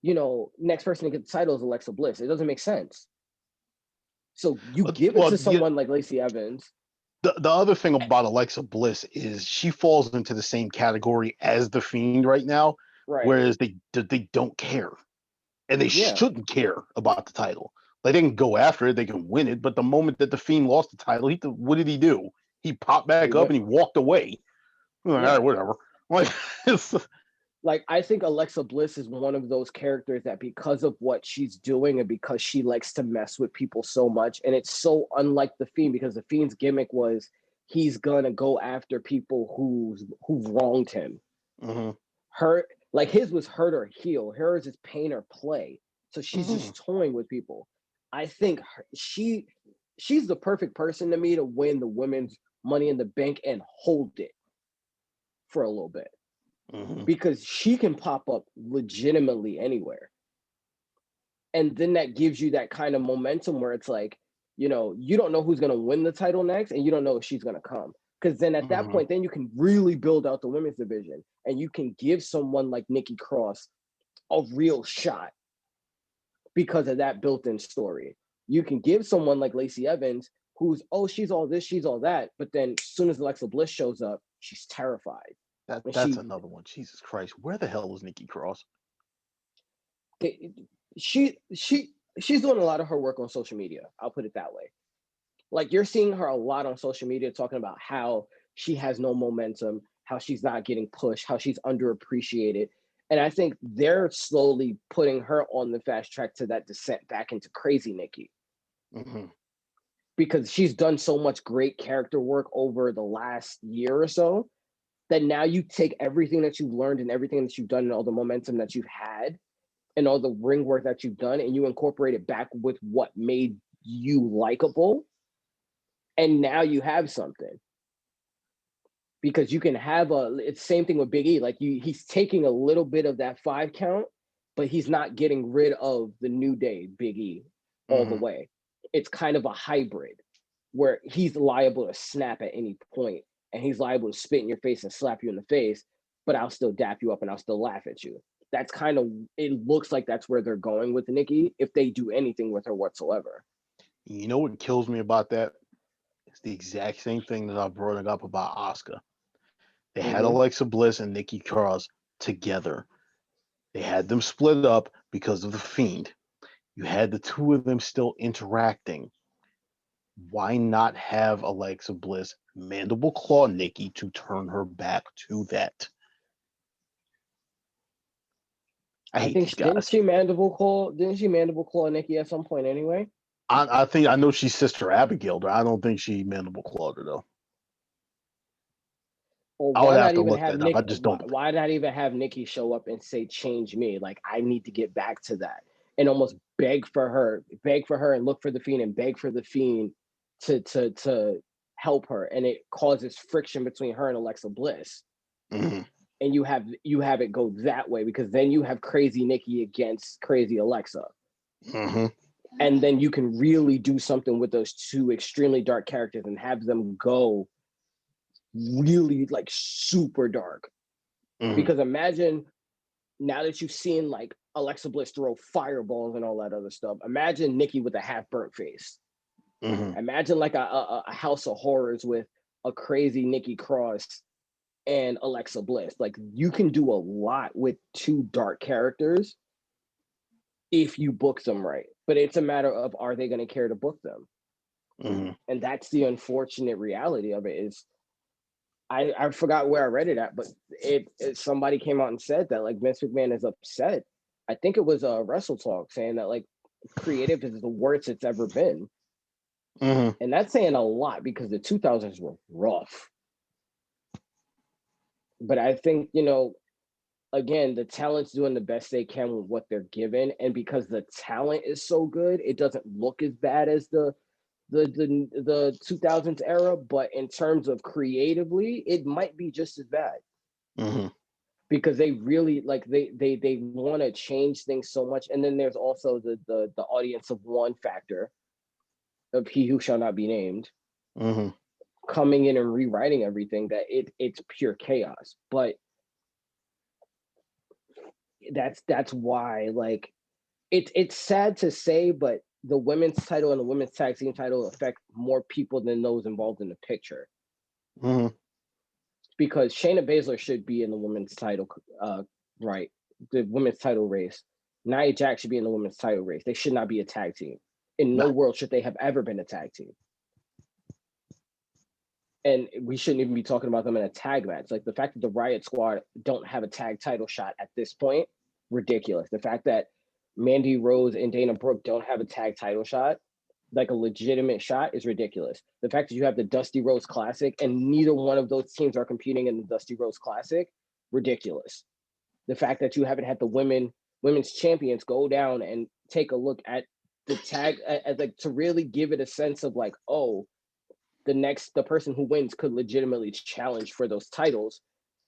next person to get the title is Alexa Bliss. It doesn't make sense. So you give it to someone like Lacey Evans. The other thing about Alexa Bliss is she falls into the same category as The Fiend right now, right? Whereas they don't care, and they shouldn't care about the title. Like, they can go after it, they can win it, but the moment that The Fiend lost the title, what did he do? He popped back up and he walked away. All right, whatever. Like, I think Alexa Bliss is one of those characters that, because of what she's doing and because she likes to mess with people so much, and it's so unlike The Fiend, because The Fiend's gimmick was he's gonna go after people who've wronged him. Her, like, his was hurt or heal. Hers is pain or play. So she's just toying with people. I think she's the perfect person to me to win the women's Money in the Bank and hold it for a little bit. Because she can pop up legitimately anywhere. And then that gives you that kind of momentum where it's like, you don't know who's going to win the title next, and you don't know if she's going to come. Because then at that point, then you can really build out the women's division, and you can give someone like Nikki Cross a real shot because of that built-in story. You can give someone like Lacey Evans, who's, she's all this, she's all that, but then as soon as Alexa Bliss shows up, she's terrified. That's another one. Jesus Christ, where the hell is Nikki Cross? She's doing a lot of her work on social media. I'll put it that way. Like, you're seeing her a lot on social media talking about how she has no momentum, how she's not getting pushed, how she's underappreciated. And I think they're slowly putting her on the fast track to that descent back into crazy Nikki. Because she's done so much great character work over the last year or so, that now you take everything that you've learned and everything that you've done and all the momentum that you've had and all the ring work that you've done, and you incorporate it back with what made you likable. And now you have something. Because you can have it's the same thing with Big E. Like, he's taking a little bit of that 5 count, but he's not getting rid of the New Day Big E all the way. It's kind of a hybrid where he's liable to snap at any point, and he's liable to spit in your face and slap you in the face, but I'll still dap you up and I'll still laugh at you. That's kind of, it looks like that's where they're going with Nikki, if they do anything with her whatsoever. You know what kills me about that? It's the exact same thing that I brought up about Asuka. They had Alexa Bliss and Nikki Cross together. They had them split up because of the Fiend. You had the two of them still interacting. Why not have Alexa Bliss mandible claw Nikki to turn her back to that? I think didn't she mandible claw Nikki at some point anyway? I know she's Sister Abigail, but I don't think she mandible clawed her though. Or why not even have Nikki? I just don't. Why not even have Nikki show up and say, "Change me"? Like, I need to get back to that, and almost beg for her, and look for the Fiend, and beg for the Fiend to help her, and it causes friction between her and Alexa Bliss. And you have it go that way, because then you have crazy Nikki against crazy Alexa. And then you can really do something with those two extremely dark characters and have them go really, like, super dark. Because imagine, now that you've seen, like, Alexa Bliss throw fireballs and all that other stuff, imagine Nikki with a half burnt face. Imagine like a House of Horrors with a crazy Nikki Cross and Alexa Bliss. Like, you can do a lot with two dark characters if you book them right. But it's a matter of, are they going to care to book them? And that's the unfortunate reality of it. Is I forgot where I read it at, but it somebody came out and said that, like, Vince McMahon is upset. I think it was Wrestle Talk saying that, like, creative is the worst it's ever been. And that's saying a lot, because the 2000s were rough. But I think, again, the talent's doing the best they can with what they're given. And because the talent is so good, it doesn't look as bad as the 2000s era. But in terms of creatively, it might be just as bad. because they really like they want to change things so much. And then there's also the audience of one factor of he who shall not be named coming in and rewriting everything, that it's pure chaos. But that's why, like, it's sad to say, but the women's title and the women's tag team title affect more people than those involved in the picture. Because Shayna Baszler should be in the women's title, right? The women's title race. Nia Jax should be in the women's title race. They should not be a tag team. In no world should they have ever been a tag team. And we shouldn't even be talking about them in a tag match. Like, the fact that the Riot Squad don't have a tag title shot at this point, ridiculous. The fact that Mandy Rose and Dana Brooke don't have a tag title shot, like a legitimate shot, is ridiculous. The fact that you have the Dusty Rose Classic and neither one of those teams are competing in the Dusty Rose Classic, ridiculous. The fact that you haven't had the women's champions go down and take a look at the tag, as like, to really give it a sense of like, oh, the person who wins could legitimately challenge for those titles,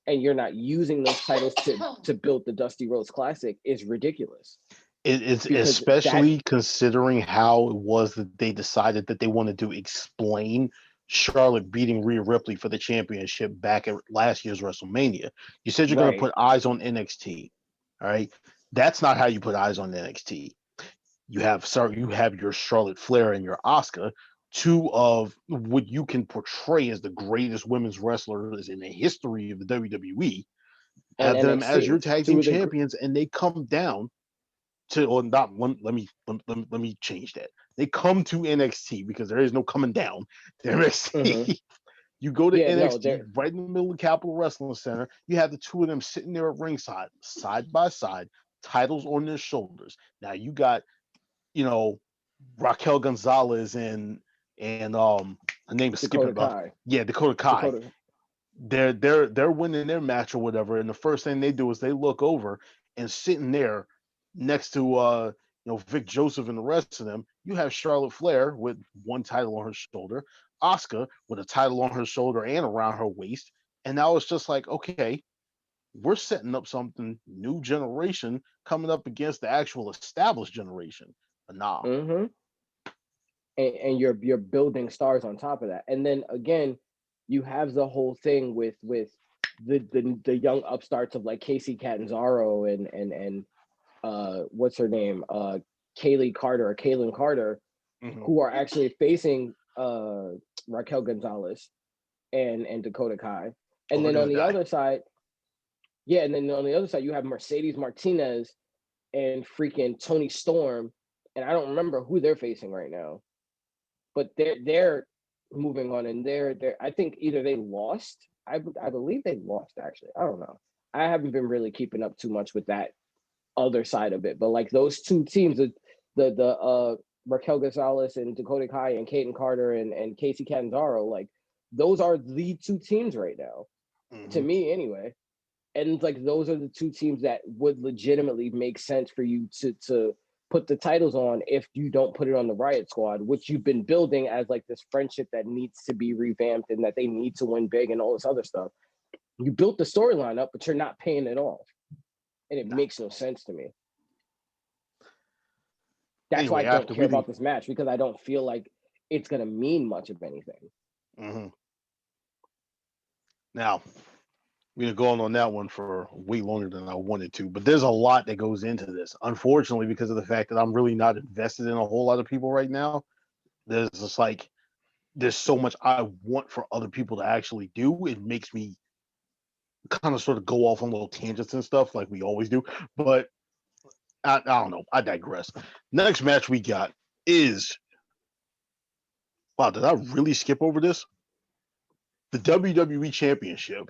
and you're not using those titles to build the Dusty Rose Classic, is ridiculous. It's especially considering how it was that they decided that they wanted to explain Charlotte beating Rhea Ripley for the championship back at last year's WrestleMania. You said you're going to put eyes on NXT. All right. That's not how you put eyes on NXT. You have your Charlotte Flair and your Asuka, two of what you can portray as the greatest women's wrestlers in the history of the WWE. Have them NXT, as your tag team champions, and they come down to, or not. Let me change that. They come to NXT because there is no coming down to NXT. You go to NXT right in the middle of Capitol Wrestling Center. You have the two of them sitting there at ringside, side by side, titles on their shoulders. Now you got, Raquel Gonzalez and her name is Dakota Kai. Dakota Kai. They're winning their match or whatever, and the first thing they do is they look over, and sitting there next to Vic Joseph and the rest of them, you have Charlotte Flair with one title on her shoulder, Asuka with a title on her shoulder and around her waist, and now it's just like, okay, we're setting up something new generation coming up against the actual established generation. But nah. And you're building stars on top of that. And then again, you have the whole thing with the young upstarts of like Casey Catanzaro and what's her name? Kaylin Carter, who are actually facing Raquel Gonzalez and Dakota Kai. And then on the other side, you have Mercedes Martinez and freaking Toni Storm, and I don't remember who they're facing right now, but they're moving on, and they're I think either they lost. I believe they lost, actually. I don't know. I haven't been really keeping up too much with that other side of it, but like those two teams, the Raquel Gonzalez and Dakota Kai and Kaden Carter and Casey Catanzaro, like those are the two teams right now, to me anyway. And like those are the two teams that would legitimately make sense for you to put the titles on if you don't put it on the Riot Squad, which you've been building as like this friendship that needs to be revamped and that they need to win big and all this other stuff. You built the storyline up, but you're not paying it off. And it makes no sense to me. That's why I don't care about this match, because I don't feel like it's going to mean much of anything. Now, we're going on that one for way longer than I wanted to, but there's a lot that goes into this. Unfortunately, because of the fact that I'm really not invested in a whole lot of people right now, there's so much I want for other people to actually do. It makes me kind of sort of go off on little tangents and stuff like we always do, but I don't know. I digress. Next match we got is, wow, did I really skip over this? The WWE Championship.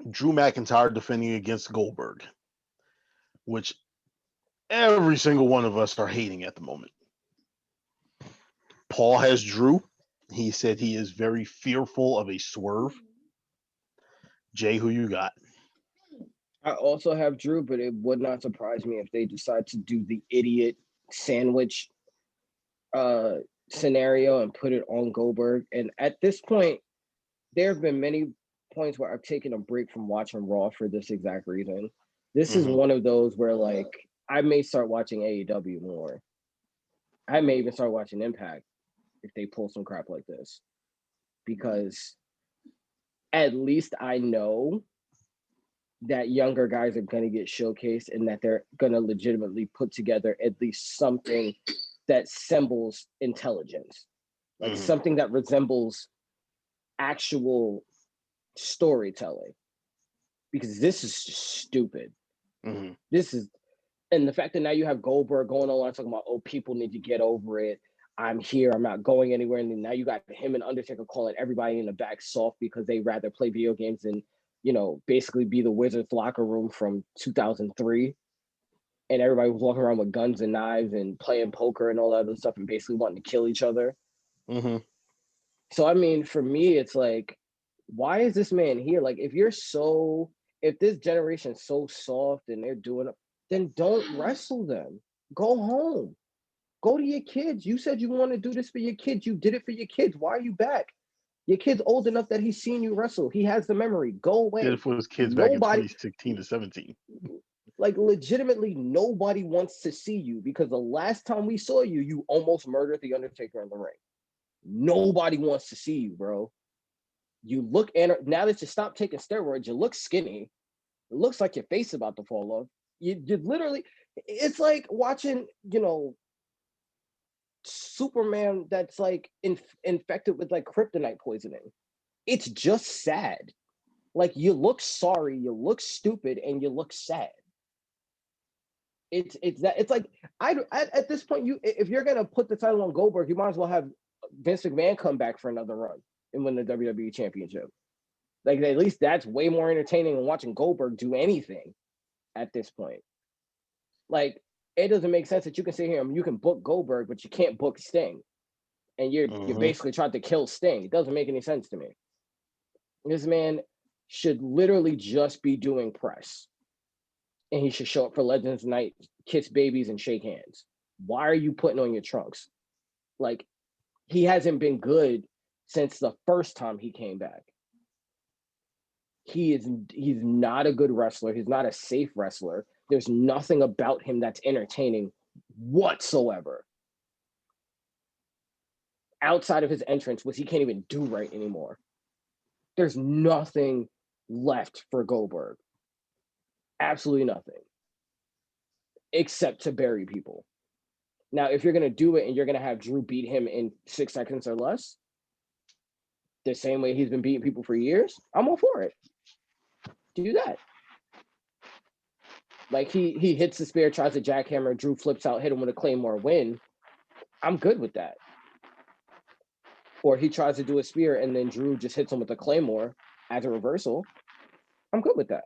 Drew McIntyre defending against Goldberg, which every single one of us are hating at the moment. Paul has Drew. He said he is very fearful of a swerve. Jay, who you got? I also have Drew, but it would not surprise me if they decide to do the idiot sandwich scenario and put it on Goldberg. And at this point, there have been many points where I've taken a break from watching Raw for this exact reason. This is one of those where like I may start watching AEW more. I may even start watching Impact if they pull some crap like this, because at least I know that younger guys are going to get showcased and that they're going to legitimately put together at least something that resembles intelligence, like something that resembles actual storytelling, because this is just stupid. This is, and the fact that now you have Goldberg going on talking about, oh, people need to get over it. I'm here. I'm not going anywhere. And then now you got him and Undertaker calling everybody in the back soft because they rather play video games than, you know, basically be the Wizards locker room from 2003. And everybody was walking around with guns and knives and playing poker and all that other stuff and basically wanting to kill each other. So, I mean, for me, it's like, why is this man here? Like, if this generation's so soft and they're doing it, then don't wrestle them. Go home. Go to your kids. You said you want to do this for your kids. You did it for your kids. Why are you back? Your kid's old enough that he's seen you wrestle. He has the memory. Go away. Did it for his kids back in 2016 to 17. Like, legitimately, nobody wants to see you, because the last time we saw you, you almost murdered the Undertaker in the ring. Nobody wants to see you, bro. You look, and now that you stopped taking steroids, you look skinny. It looks like your face is about to fall off. You literally, it's like watching, you know, Superman that's like infected with like kryptonite poisoning. It's just sad. Like, you look sorry, you look stupid, and you look sad. It's like, at this point, if you're gonna put the title on Goldberg, you might as well have Vince McMahon come back for another run and win the WWE Championship. Like, at least that's way more entertaining than watching Goldberg do anything at this point. Like, it doesn't make sense that you can sit here and you can book Goldberg, but you can't book Sting. And you're basically trying to kill Sting. It doesn't make any sense to me. This man should literally just be doing press. And he should show up for Legends Night, kiss babies, and shake hands. Why are you putting on your trunks? Like, he hasn't been good since the first time he came back. He's not a good wrestler. He's not a safe wrestler. There's nothing about him that's entertaining whatsoever. Outside of his entrance, which he can't even do right anymore. There's nothing left for Goldberg. Absolutely nothing. Except to bury people. Now, if you're going to do it and you're going to have Drew beat him in 6 seconds or less, the same way he's been beating people for years, I'm all for it. Do that. Like, he hits the spear, tries to jackhammer, Drew flips out, hit him with a Claymore, win. I'm good with that. Or he tries to do a spear and then Drew just hits him with a Claymore as a reversal. I'm good with that.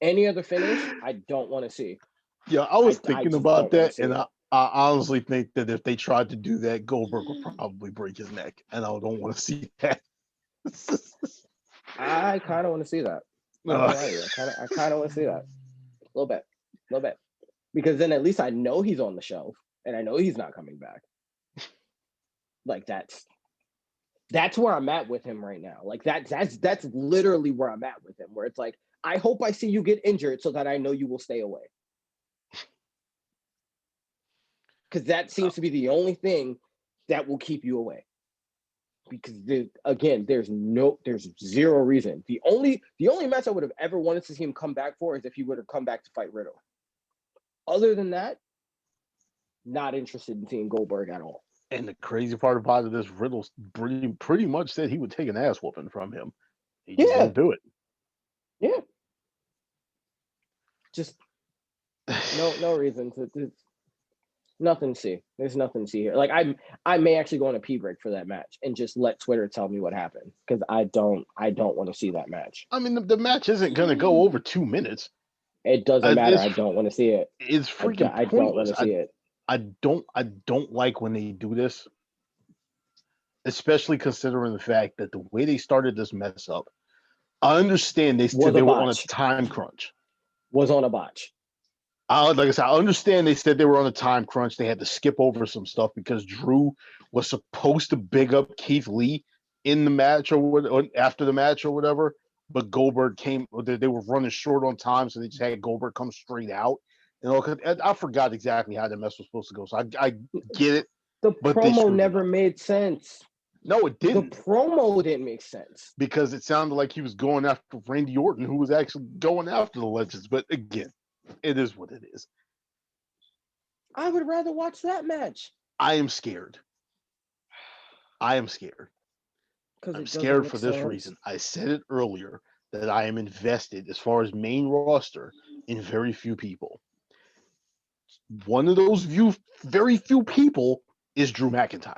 Any other finish, I don't want to see. Yeah, I was thinking about that, and I honestly think that if they tried to do that, Goldberg would probably break his neck, and I don't want to see that. I kind of want to see that. I kind of want to see that. A little bit. Because then at least I know he's on the shelf, and I know he's not coming back. Like, that's where I'm at with him right now. Like, that's literally where I'm at with him, where it's like, I hope I see you get injured so that I know you will stay away. Because that seems to be the only thing that will keep you away. Because there's zero reason. The only match I would have ever wanted to see him come back for is if he would have come back to fight Riddle. Other than that, not interested in seeing Goldberg at all. And the crazy part about it is Riddle pretty much said he would take an ass whooping from him. He just won't do it. Yeah. Just no reason to. Nothing to see. There's nothing to see here. Like, I may actually go on a pee break for that match and just let Twitter tell me what happened, because I don't want to see that match. I mean, the match isn't going to go over 2 minutes. It doesn't matter. I don't want to see it. It's freaking I don't want to see it. I don't like when they do this, especially considering the fact that the way they started this mess up. I understand they were on a time crunch. Was on a botch. Like I said, I understand they said they were on a time crunch. They had to skip over some stuff because Drew was supposed to big up Keith Lee in the match or after the match or whatever. But Goldberg came. They were running short on time, so they just had Goldberg come straight out. I forgot exactly how the mess was supposed to go. So I get it. The but promo never made sense. No, it didn't. The promo didn't make sense because it sounded like he was going after Randy Orton, who was actually going after the Legends. But again, it is what it is. I would rather watch that match. I am scared. I'm scared for this reason. I said it earlier that I am invested as far as main roster in very few people. One of those very few people is Drew McIntyre.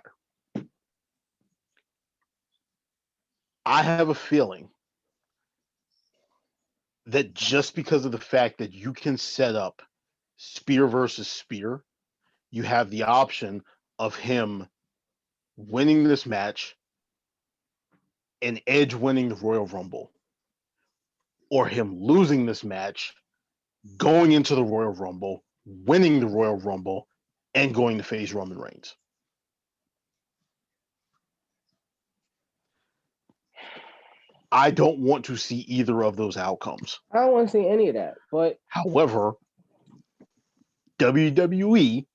I have a feeling that just because of the fact that you can set up spear versus spear, you have the option of him winning this match and Edge winning the Royal Rumble, or him losing this match, going into the Royal Rumble, winning the Royal Rumble, and going to face Roman Reigns. I don't want to see either of those outcomes. I don't want to see any of that. But however, WWE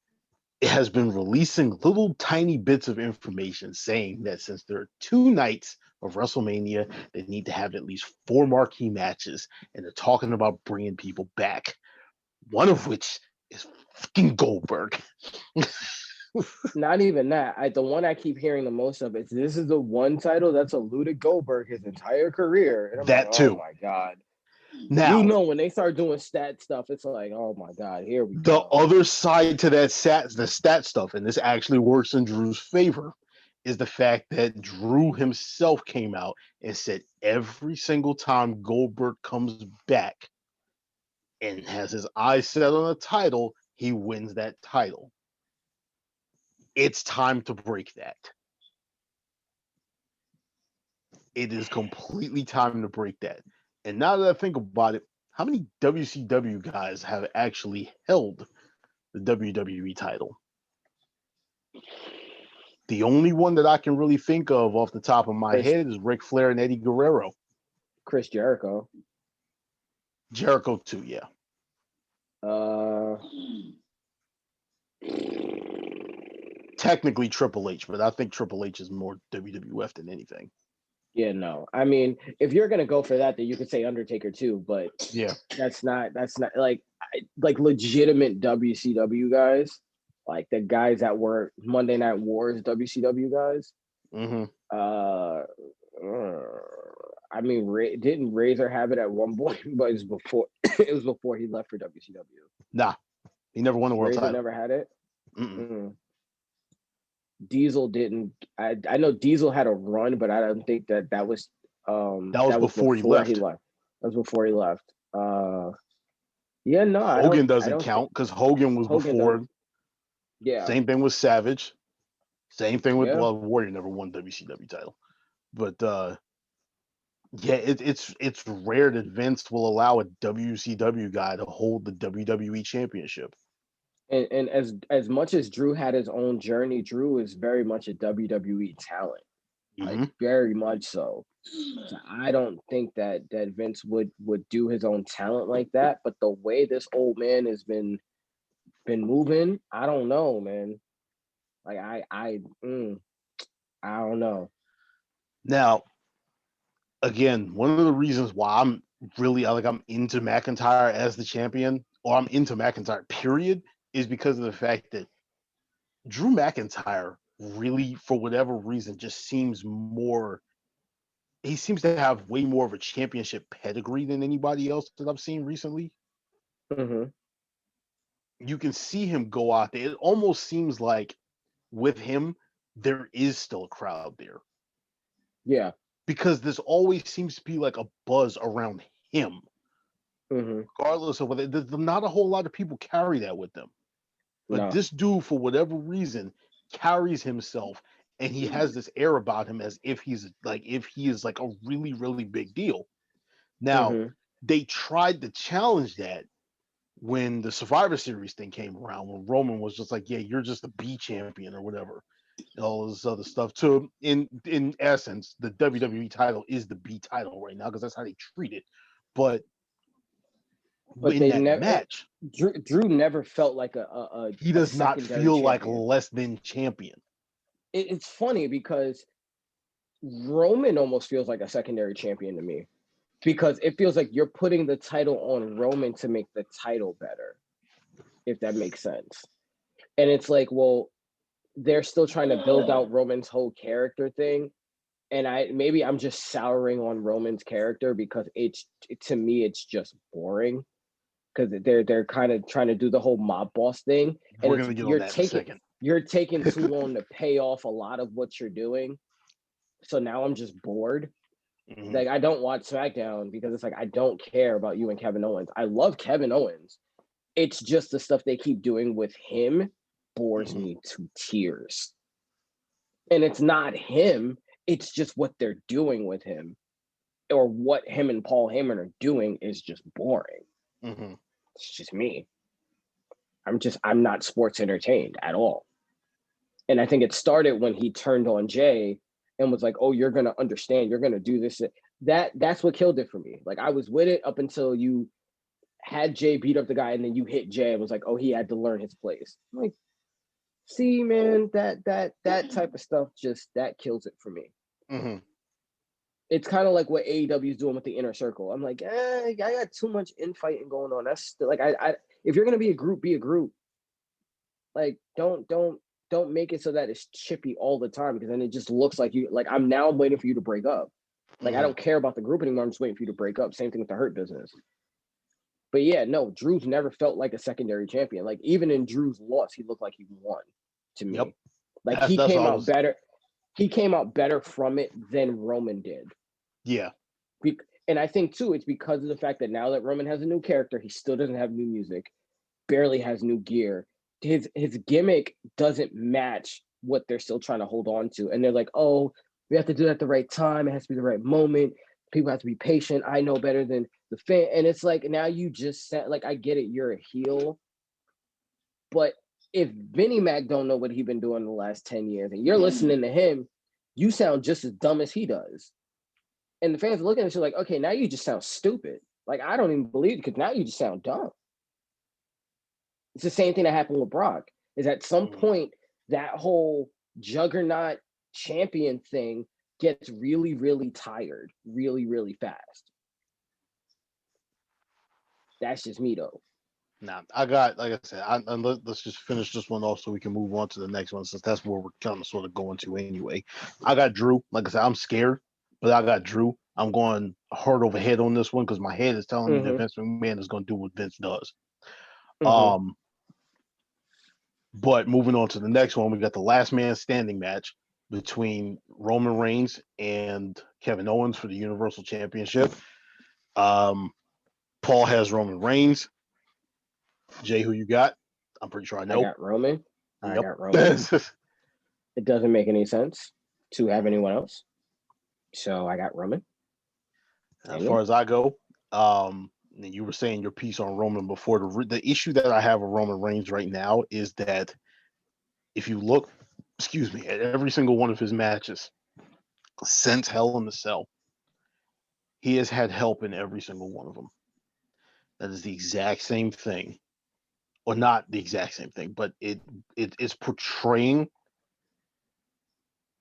has been releasing little tiny bits of information saying that since there are 2 nights of WrestleMania, they need to have at least 4 marquee matches, and they're talking about bringing people back. One of which is fucking Goldberg. Not even that. The one I keep hearing the most of is this is the one title that's eluded Goldberg his entire career. And I'm that like, too. Oh my God. Now, when they start doing stat stuff, it's like, oh my God, here we go. The other side to that the stat stuff, and this actually works in Drew's favor, is the fact that Drew himself came out and said every single time Goldberg comes back and has his eyes set on a title, he wins that title. It's time to break that. It is completely time to break that. And now that I think about it, how many WCW guys have actually held the WWE title? The only one that I can really think of off the top of my head is Ric Flair and Eddie Guerrero. Chris Jericho. Jericho too, yeah. Technically Triple H, but I think Triple H is more WWF than anything. Yeah, no. I mean, if you're gonna go for that, then you could say Undertaker too, but yeah, that's not like legitimate WCW guys, like the guys that were Monday Night Wars WCW guys. Mm-hmm. I mean, didn't Razor have it at one point, but it was before he left for WCW. Nah, he never won the world title. Never had it. Diesel didn't. I know Diesel had a run, but I don't think that was. That was before he left. That was before he left. Yeah, no, Hogan doesn't count because Hogan was before. Yeah. Same thing with Savage. Same thing with Warrior never won WCW title, but yeah, it's rare that Vince will allow a WCW guy to hold the WWE championship. And as much as Drew had his own journey, Drew is very much a WWE talent, like very much so. So I don't think that Vince would do his own talent like that. But the way this old man has been moving, I don't know, man. Like I don't know. Now, again, one of the reasons why I'm into McIntyre as the champion, or I'm into McIntyre, period, is because of the fact that Drew McIntyre really, for whatever reason, just seems more. He seems to have way more of a championship pedigree than anybody else that I've seen recently. You can see him go out there. It almost seems like with him, there is still a crowd there. Yeah. Because there's always seems to be like a buzz around him. Regardless of whether there's not a whole lot of people carry that with them. But this dude, for whatever reason, carries himself and he has this air about him as if he is like a really, really big deal. Now, they tried to challenge that when the Survivor Series thing came around, when Roman was just like, yeah, you're just a B champion or whatever. all this other stuff. So in essence, the WWE title is the B title right now because that's how they treat it. But in they that never. match, Drew never felt like a he does not feel champion. like less than champion. It's funny because Roman almost feels like a secondary champion to me, because it feels like you're putting the title on Roman to make the title better, if that makes sense. And it's like, well, they're still trying to build out Roman's whole character thing. And I'm just souring on Roman's character because to me, it's just boring. Because they're kind of trying to do the whole mob boss thing. We're gonna get on that in a second. You're taking too long to pay off a lot of what you're doing. So now I'm just bored. Mm-hmm. Like, I don't watch SmackDown because it's like, I don't care about you and Kevin Owens. I love Kevin Owens. It's just the stuff they keep doing with him bores me to tears. And it's not him. It's just what they're doing with him, or what him and Paul Heyman are doing is just boring. Mm-hmm. It's just me. I'm not sports entertained at all. And I think it started when he turned on Jay and was like, oh, you're going to understand. You're going to do this. That's what killed it for me. Like, I was with it up until you had Jay beat up the guy, and then you hit Jay and was like, oh, he had to learn his place. I'm like, see, man, that type of stuff, just that kills it for me. Mm-hmm. It's kind of like what AEW is doing with the Inner Circle. I'm like, I got too much infighting going on. That's still, like, I if you're gonna be a group, be a group. Like, don't make it so that it's chippy all the time, because then it just looks like you, like, I'm waiting for you to break up. Like, I don't care about the group anymore. I'm just waiting for you to break up. Same thing with the Hurt Business. But yeah, no, Drew's never felt like a secondary champion. Like, even in Drew's loss, he looked like he won to me. Yep. Like, he came out better. He came out better from it than Roman did. Yeah. And I think, too, it's because of the fact that now that Roman has a new character, he still doesn't have new music, barely has new gear. His gimmick doesn't match what they're still trying to hold on to. And they're like, oh, we have to do it at the right time. It has to be the right moment. People have to be patient. I know better than the fan. And it's like, now you just said, like, I get it, you're a heel. But if Vinnie Mac don't know what he's been doing the last 10 years and you're listening to him, you sound just as dumb as he does. And the fans are looking at you like, okay, now you just sound stupid. Like, I don't even believe it, because now you just sound dumb. It's the same thing that happened with Brock, is at some point that whole juggernaut champion thing gets really, really tired really, really fast. That's just me, though. Nah, I got, like I said, let's just finish this one off so we can move on to the next one, since that's where we're kind of sort of going to anyway. I got Drew. Like I said, I'm scared, but I got Drew. I'm going heart over head on this one because my head is telling me that Vince McMahon is going to do what Vince does. But moving on to the next one, we got the last man standing match between Roman Reigns and Kevin Owens for the Universal Championship. Paul has Roman Reigns. Jay, who you got? I'm pretty sure I know. I got Roman. Yep. I got Roman. It doesn't make any sense to have anyone else. So I got Roman. As far as I go, you were saying your piece on Roman before. The issue that I have with Roman Reigns right now is that if you look, at every single one of his matches since Hell in the Cell, he has had help in every single one of them. That is the exact same thing. Or not the exact same thing, but it is portraying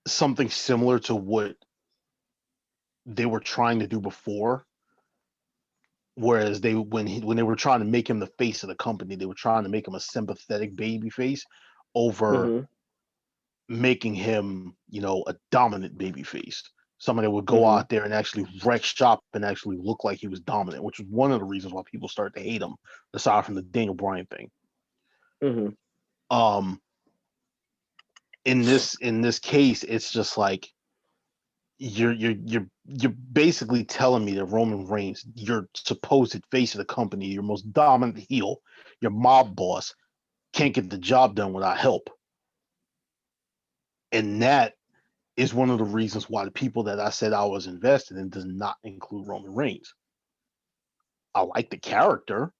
something similar to what they were trying to do before. Whereas when they were trying to make him the face of the company, they were trying to make him a sympathetic baby face over making him, a dominant baby face. Somebody that would go out there and actually wreck shop and actually look like he was dominant, which was one of the reasons why people started to hate him, aside from the Daniel Bryan thing. In this case, it's just like you're basically telling me that Roman Reigns, your supposed face of the company, your most dominant heel, your mob boss, can't get the job done without help. And that is one of the reasons why the people that I said I was invested in does not include Roman Reigns. I like the character.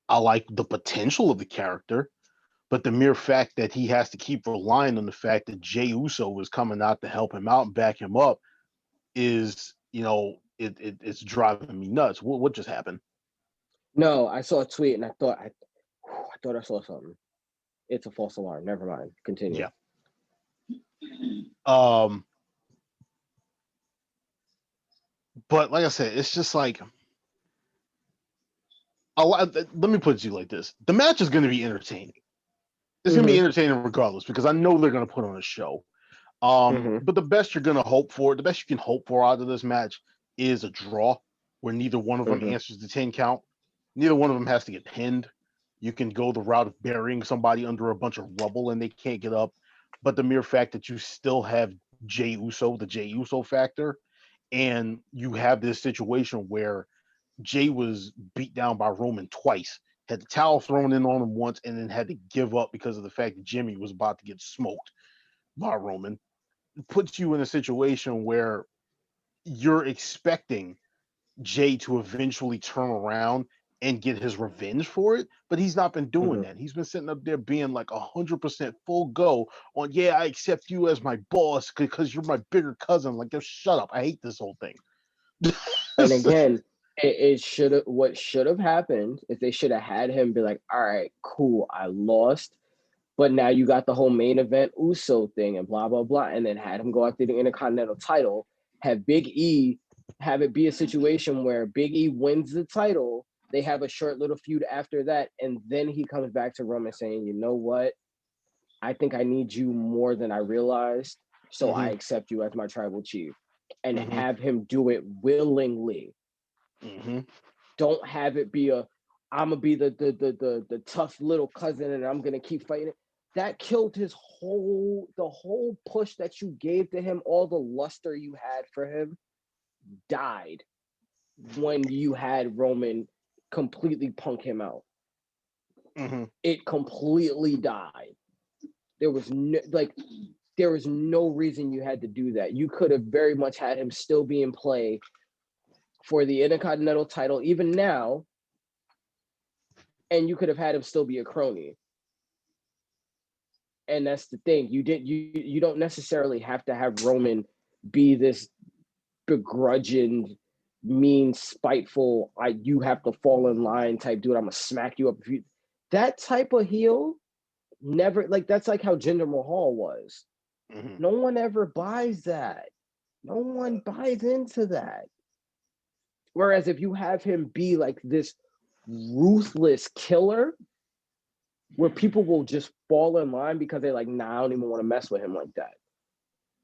I like the potential of the character, But the mere fact that he has to keep relying on the fact that Jey Uso was coming out to help him out and back him up is, it's driving me nuts. What just happened? No, I saw a tweet and I thought I saw something. It's a false alarm. Never mind. Continue. Yeah. But like I said, it's just like let me put it to you like this: the match is going to be entertaining. It's going to be entertaining regardless because I know they're going to put on a show. But the best you can hope for out of this match is a draw where neither one of them answers the 10 count. Neither one of them has to get pinned. You can go the route of burying somebody under a bunch of rubble and they can't get up. But the mere fact that you still have Jey Uso, the Jey Uso factor, and you have this situation where Jey was beat down by Roman twice, had the towel thrown in on him once, and then had to give up because of the fact that Jimmy was about to get smoked by Roman. It puts you in a situation where you're expecting Jey to eventually turn around and get his revenge for it, but he's not been doing that. He's been sitting up there being like 100% full go on, yeah, I accept you as my boss because you're my bigger cousin. Like, just shut up. I hate this whole thing. And again, what should have happened is they should have had him be like, all right, cool, I lost, but now you got the whole main event Uso thing and blah, blah, blah, and then had him go after the Intercontinental title, have Big E, have it be a situation where Big E wins the title, they have a short little feud after that, and then he comes back to Roman saying, you know what, I think I need you more than I realized, so I accept you as my tribal chief. And have him do it willingly. Don't have it be I'm gonna be the tough little cousin and I'm gonna keep fighting. That killed the whole push that you gave to him, all the luster you had for him died when you had Roman completely punk him out. It completely died. There was no reason you had to do that. You could have very much had him still be in play for the Intercontinental title, even now, and you could have had him still be a crony. And that's the thing. You don't necessarily have to have Roman be this begrudging, mean, spiteful, you have to fall in line type dude. I'm gonna smack you up if you. That type of heel, never, like, that's like how Jinder Mahal was. No one ever buys that. No one buys into that. Whereas if you have him be like this ruthless killer, where people will just fall in line because they're like, nah, I don't even want to mess with him like that.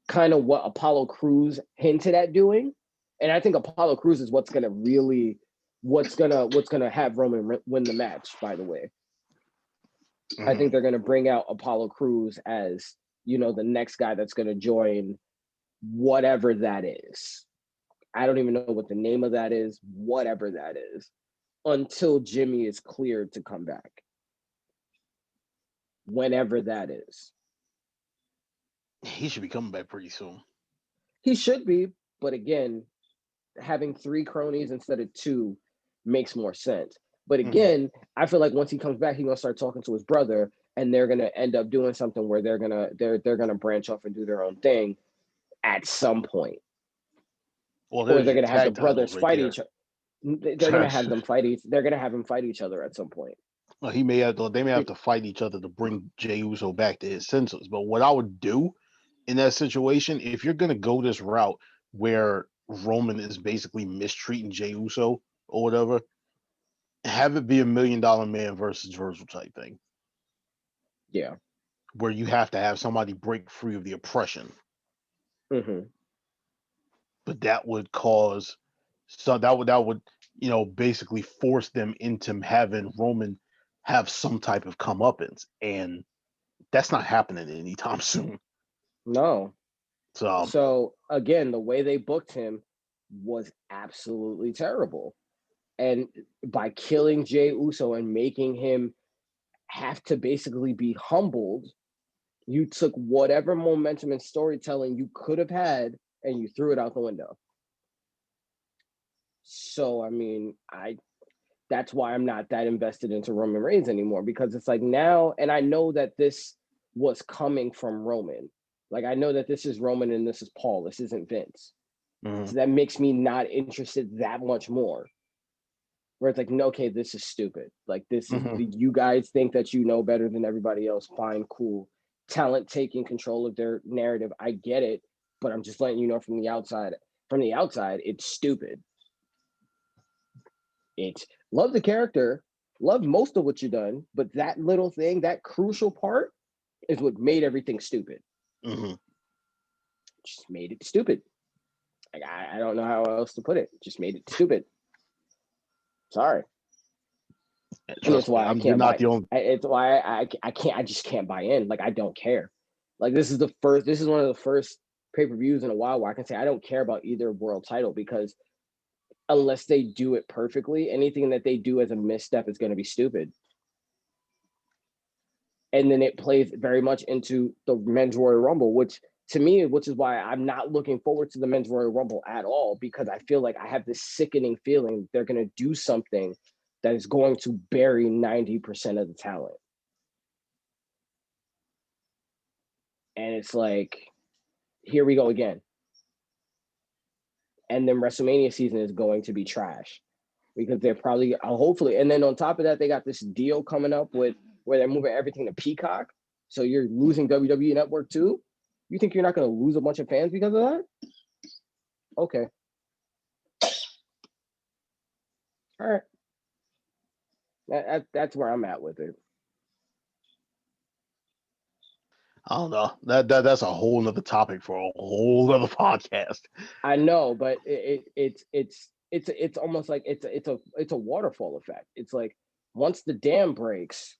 Kind of what Apollo Crews hinted at doing. And I think Apollo Crews is what's gonna have Roman win the match, by the way. I think they're gonna bring out Apollo Crews as, the next guy that's gonna join whatever that is. I don't even know what the name of that is, whatever that is, until Jimmy is cleared to come back. Whenever that is. He should be coming back pretty soon. He should be, but again, having 3 cronies instead of 2 makes more sense. But again, I feel like once he comes back, he's gonna start talking to his brother, and they're gonna end up doing something where they're gonna branch off and do their own thing at some point. Well, or they're gonna have the brothers fight each other. They're gonna have them fight They're gonna have him fight each other at some point. Well, they may have to fight each other to bring Jey Uso back to his senses. But what I would do in that situation, if you're gonna go this route where Roman is basically mistreating Jey Uso or whatever, have it be $1 million man versus Virgil type thing. Yeah. Where you have to have somebody break free of the oppression. But that would basically force them into having Roman have some type of comeuppance, and that's not happening anytime soon. No. So again, the way they booked him was absolutely terrible. And by killing Jey Uso and making him have to basically be humbled, you took whatever momentum and storytelling you could have had and you threw it out the window. So, I mean, That's why I'm not that invested into Roman Reigns anymore, because it's like now, and I know that this was coming from Roman. Like, I know that this is Roman and this is Paul. This isn't Vince. So that makes me not interested that much more. Where it's like, no, okay, this is stupid. Like, this is you guys think that you know better than everybody else. Fine, cool. Talent taking control of their narrative. I get it, but I'm just letting you know from the outside. From the outside, it's stupid. It's love the character, love most of what you've done, but that little thing, that crucial part, is what made everything stupid. Just made it stupid. Like, I don't know how else to put it. Just made it stupid. Sorry. And it's why I can't buy. It's why I can't. I just can't buy in. Like, I don't care. Like, this is one of the first pay-per-views in a while where I can say I don't care about either world title, because unless they do it perfectly, anything that they do as a misstep is going to be stupid. And then it plays very much into the Men's Royal Rumble, which is why I'm not looking forward to the Men's Royal Rumble at all, because I feel like I have this sickening feeling they're going to do something that is going to bury 90% of the talent. And it's like, here we go again. And then WrestleMania season is going to be trash, because they're probably, hopefully, and then on top of that, they got this deal coming up with where they're moving everything to Peacock. So you're losing WWE Network too? You think you're not going to lose a bunch of fans because of that? Okay. All right. That's where I'm at with it. I don't know. That's a whole nother topic for a whole other podcast. I know, but it's almost like it's a waterfall effect. It's like, once the dam breaks,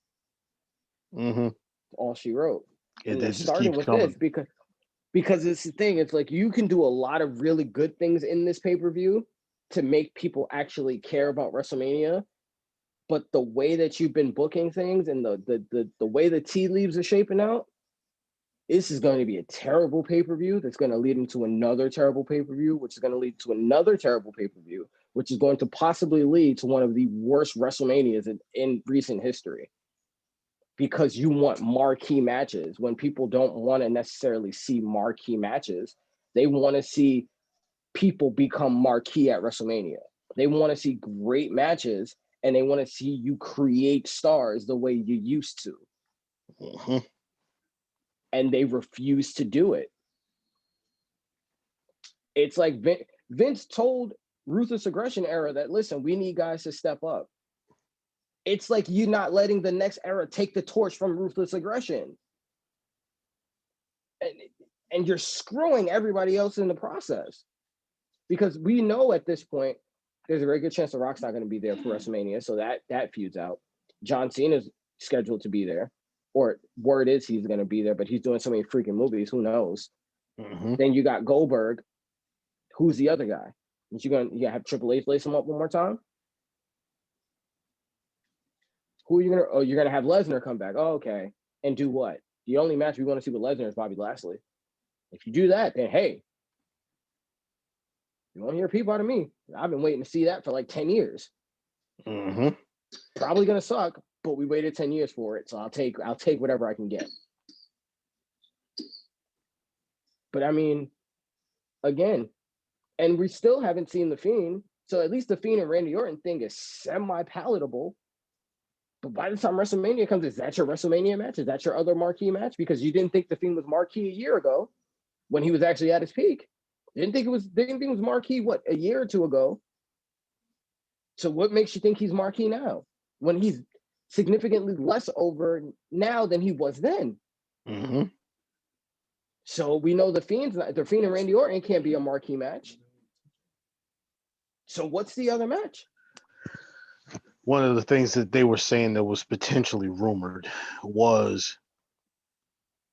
all she wrote. And it started with coming. This because it's the thing. It's like, you can do a lot of really good things in this pay-per-view to make people actually care about WrestleMania, but the way that you've been booking things and the way the tea leaves are shaping out, this is going to be a terrible pay-per-view that's going to lead into another terrible pay-per-view, which is going to lead to another terrible pay-per-view, which is going to possibly lead to one of the worst WrestleManias in recent history. Because you want marquee matches when people don't want to necessarily see marquee matches. They want to see people become marquee at WrestleMania. They want to see great matches, and they want to see you create stars the way you used to. And they refuse to do it. It's like Vince told Ruthless Aggression era that, listen, we need guys to step up. It's like you're not letting the next era take the torch from Ruthless Aggression. And you're screwing everybody else in the process. Because we know at this point, there's a very good chance The Rock's not going to be there for WrestleMania, so that feud's out. John Cena's scheduled to be there. Or word is he's going to be there, but he's doing so many freaking movies. Who knows? Then you got Goldberg. Who's the other guy? You gonna have Triple H lace him up one more time? Who are you gonna? Oh, you're gonna have Lesnar come back. Oh, okay, and do what? The only match we want to see with Lesnar is Bobby Lashley. If you do that, then hey, you won't hear people out of me. I've been waiting to see that for like 10 years. Probably gonna suck, but we waited 10 years for it, so I'll take whatever I can get. But I mean, again, and we still haven't seen The Fiend, so at least The Fiend and Randy Orton thing is semi-palatable. But by the time WrestleMania comes, is that your WrestleMania match? Is that your other marquee match? Because you didn't think The Fiend was marquee a year ago when he was actually at his peak. Didn't think it was marquee, what, a year or two ago? So what makes you think he's marquee now when he's significantly less over now than he was then? So we know The Fiend and Randy Orton can't be a marquee match. So what's the other match? One of the things that they were saying that was potentially rumored was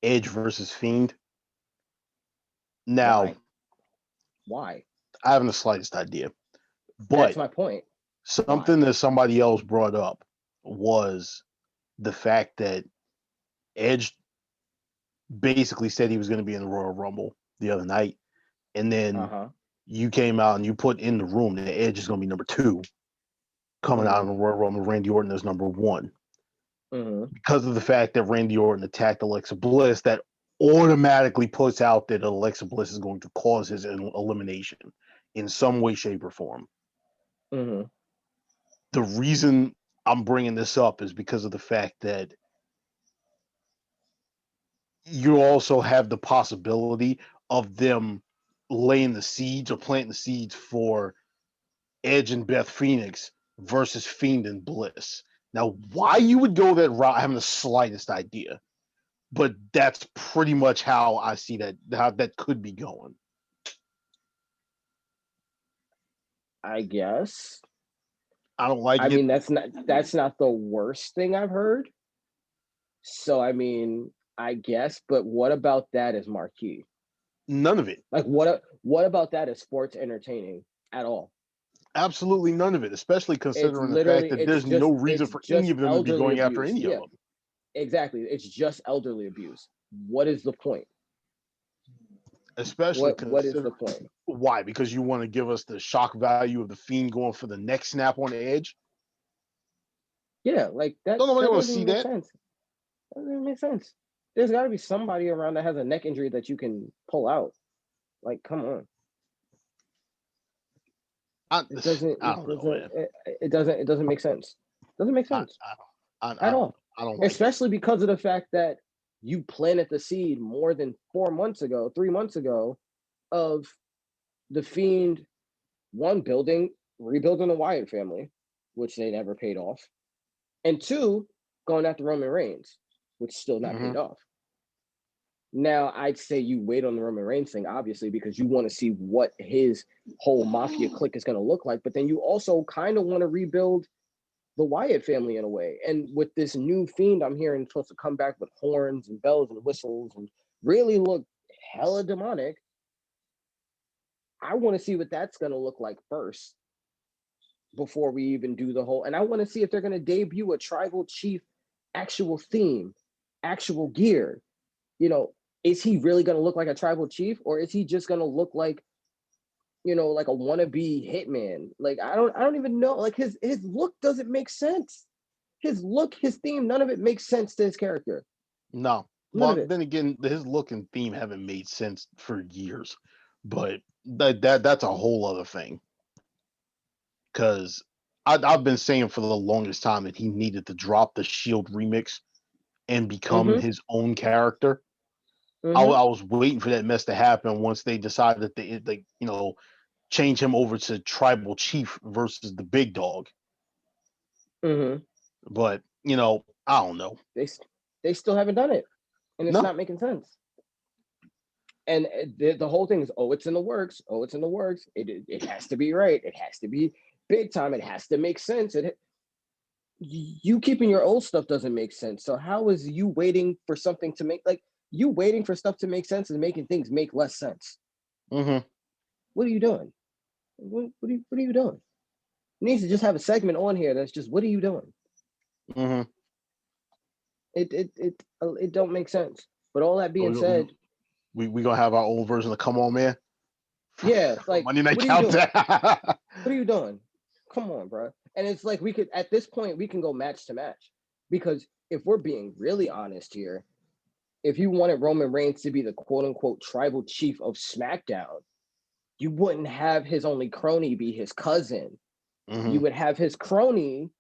Edge versus Fiend. Now, why? I haven't the slightest idea. But that's my point. Something that somebody else brought up was the fact that Edge basically said he was going to be in the Royal Rumble the other night. And then you came out and you put in the room that Edge is going to be number 2. coming out of the Royal Rumble, Randy Orton is number one. Mm-hmm. Because of the fact that Randy Orton attacked Alexa Bliss, that automatically puts out that Alexa Bliss is going to cause his elimination in some way, shape, or form. Mm-hmm. The reason I'm bringing this up is because of the fact that you also have the possibility of them laying the seeds or planting the seeds for Edge and Beth Phoenix versus Fiend and Bliss. Now, why you would go that route, I haven't the slightest idea, but that's pretty much how I see that, how that could be going. I guess. I don't like it. I mean, that's not the worst thing I've heard. So, I mean, I guess, but what about that as marquee? None of it. Like, what about that as sports entertaining at all? Absolutely none of it, especially considering the fact that there's no reason for any of them to be going after any of them. Exactly. It's just elderly abuse. What is the point? Especially what is the point? Why? Because you want to give us the shock value of the Fiend going for the neck snap on the Edge? Yeah, like that. Don't nobody that want to see that. Sense. That doesn't make sense. There's got to be somebody around that has a neck injury that you can pull out. Like, come on. It doesn't make sense. Doesn't make sense at all. I don't like especially because of the fact that you planted the seed more than 3 months ago, of the Fiend, one, rebuilding the Wyatt family, which they never paid off, and two, going after Roman Reigns, which still not paid off. Now, I'd say you wait on the Roman Reigns thing, obviously, because you want to see what his whole mafia clique is going to look like, but then you also kind of want to rebuild the Wyatt family in a way. And with this new Fiend, I'm hearing supposed to come back with horns and bells and whistles and really look hella demonic. I want to see what that's going to look like first before we even do the whole. And I want to see if they're going to debut a tribal chief actual theme, actual gear. You know, is he really going to look like a tribal chief, or is he just going to look like, like a wannabe hitman? Like, I don't even know. Like, his look doesn't make sense. His look, his theme, none of it makes sense to his character. No. Well, then again, his look and theme haven't made sense for years, but that's a whole other thing. Because I've been saying for the longest time that he needed to drop the Shield remix and become his own character. I was waiting for that mess to happen once they decided that they change him over to tribal chief versus the big dog. But I don't know. They still haven't done it, and it's not making sense. And the whole thing is, it's in the works. It's in the works. It has to be right. It has to be big time. It has to make sense. You keeping your old stuff doesn't make sense. So how is you waiting for something to make, like, you waiting for stuff to make sense and making things make less sense? What are you doing? What are you doing? You need to just have a segment on here that's just, what are you doing? It don't make sense. But all that being said, we gonna have our own version of Come On Man. Yeah, like, Monday Night Countdown. What are you doing? Come on, bro. And it's like, at this point we can go match to match, because if we're being really honest here, if you wanted Roman Reigns to be the quote unquote tribal chief of SmackDown, you wouldn't have his only crony be his cousin. You would have his cronies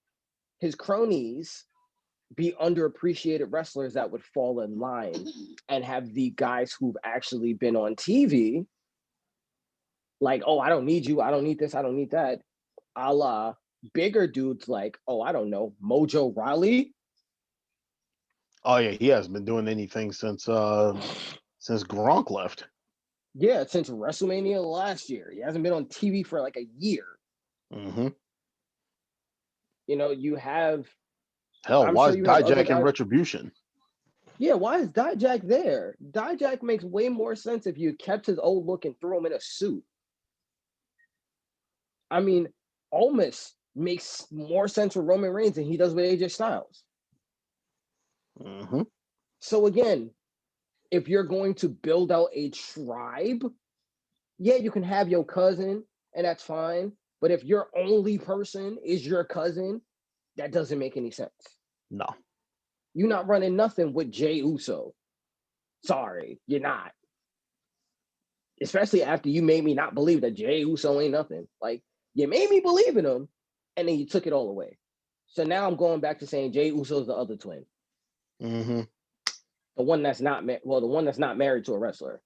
be underappreciated wrestlers that would fall in line, and have the guys who've actually been on TV like, I don't need you, I don't need this, I don't need that, a la bigger dudes like, I don't know, Mojo Rawley. Oh yeah, he hasn't been doing anything since Gronk left. Yeah, since WrestleMania last year. He hasn't been on TV for like a year. You have... Hell, why is Dijak in Retribution? Yeah, why is Dijak there? Dijak makes way more sense if you kept his old look and threw him in a suit. I mean, Almas makes more sense with Roman Reigns than he does with AJ Styles. So again, if you're going to build out a tribe, yeah, you can have your cousin, and that's fine. But if your only person is your cousin, that doesn't make any sense. No. You're not running nothing with Jey Uso. Sorry, you're not. Especially after you made me not believe that Jey Uso ain't nothing. Like, you made me believe in him, and then you took it all away. So now I'm going back to saying Jey Uso's the other twin. Mm-hmm. The one that's not the one that's not married to a wrestler.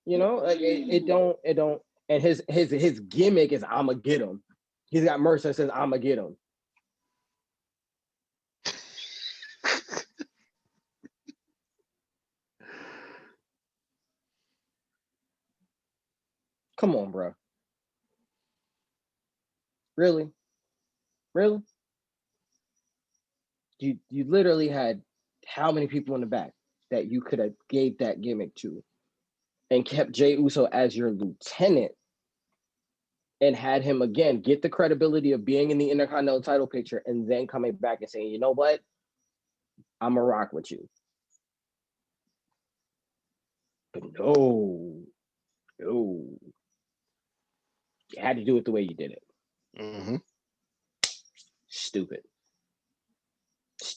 You know, like it don't. And his gimmick is I'ma get him. He's got merch that says I'ma get him. Come on, bro. Really? You literally had how many people in the back that you could have gave that gimmick to, and kept Jey Uso as your lieutenant, and had him again get the credibility of being in the Intercontinental title picture, and then coming back and saying, you know what, I'm gonna rock with you. But no, you had to do it the way you did it. Mm-hmm. Stupid. It's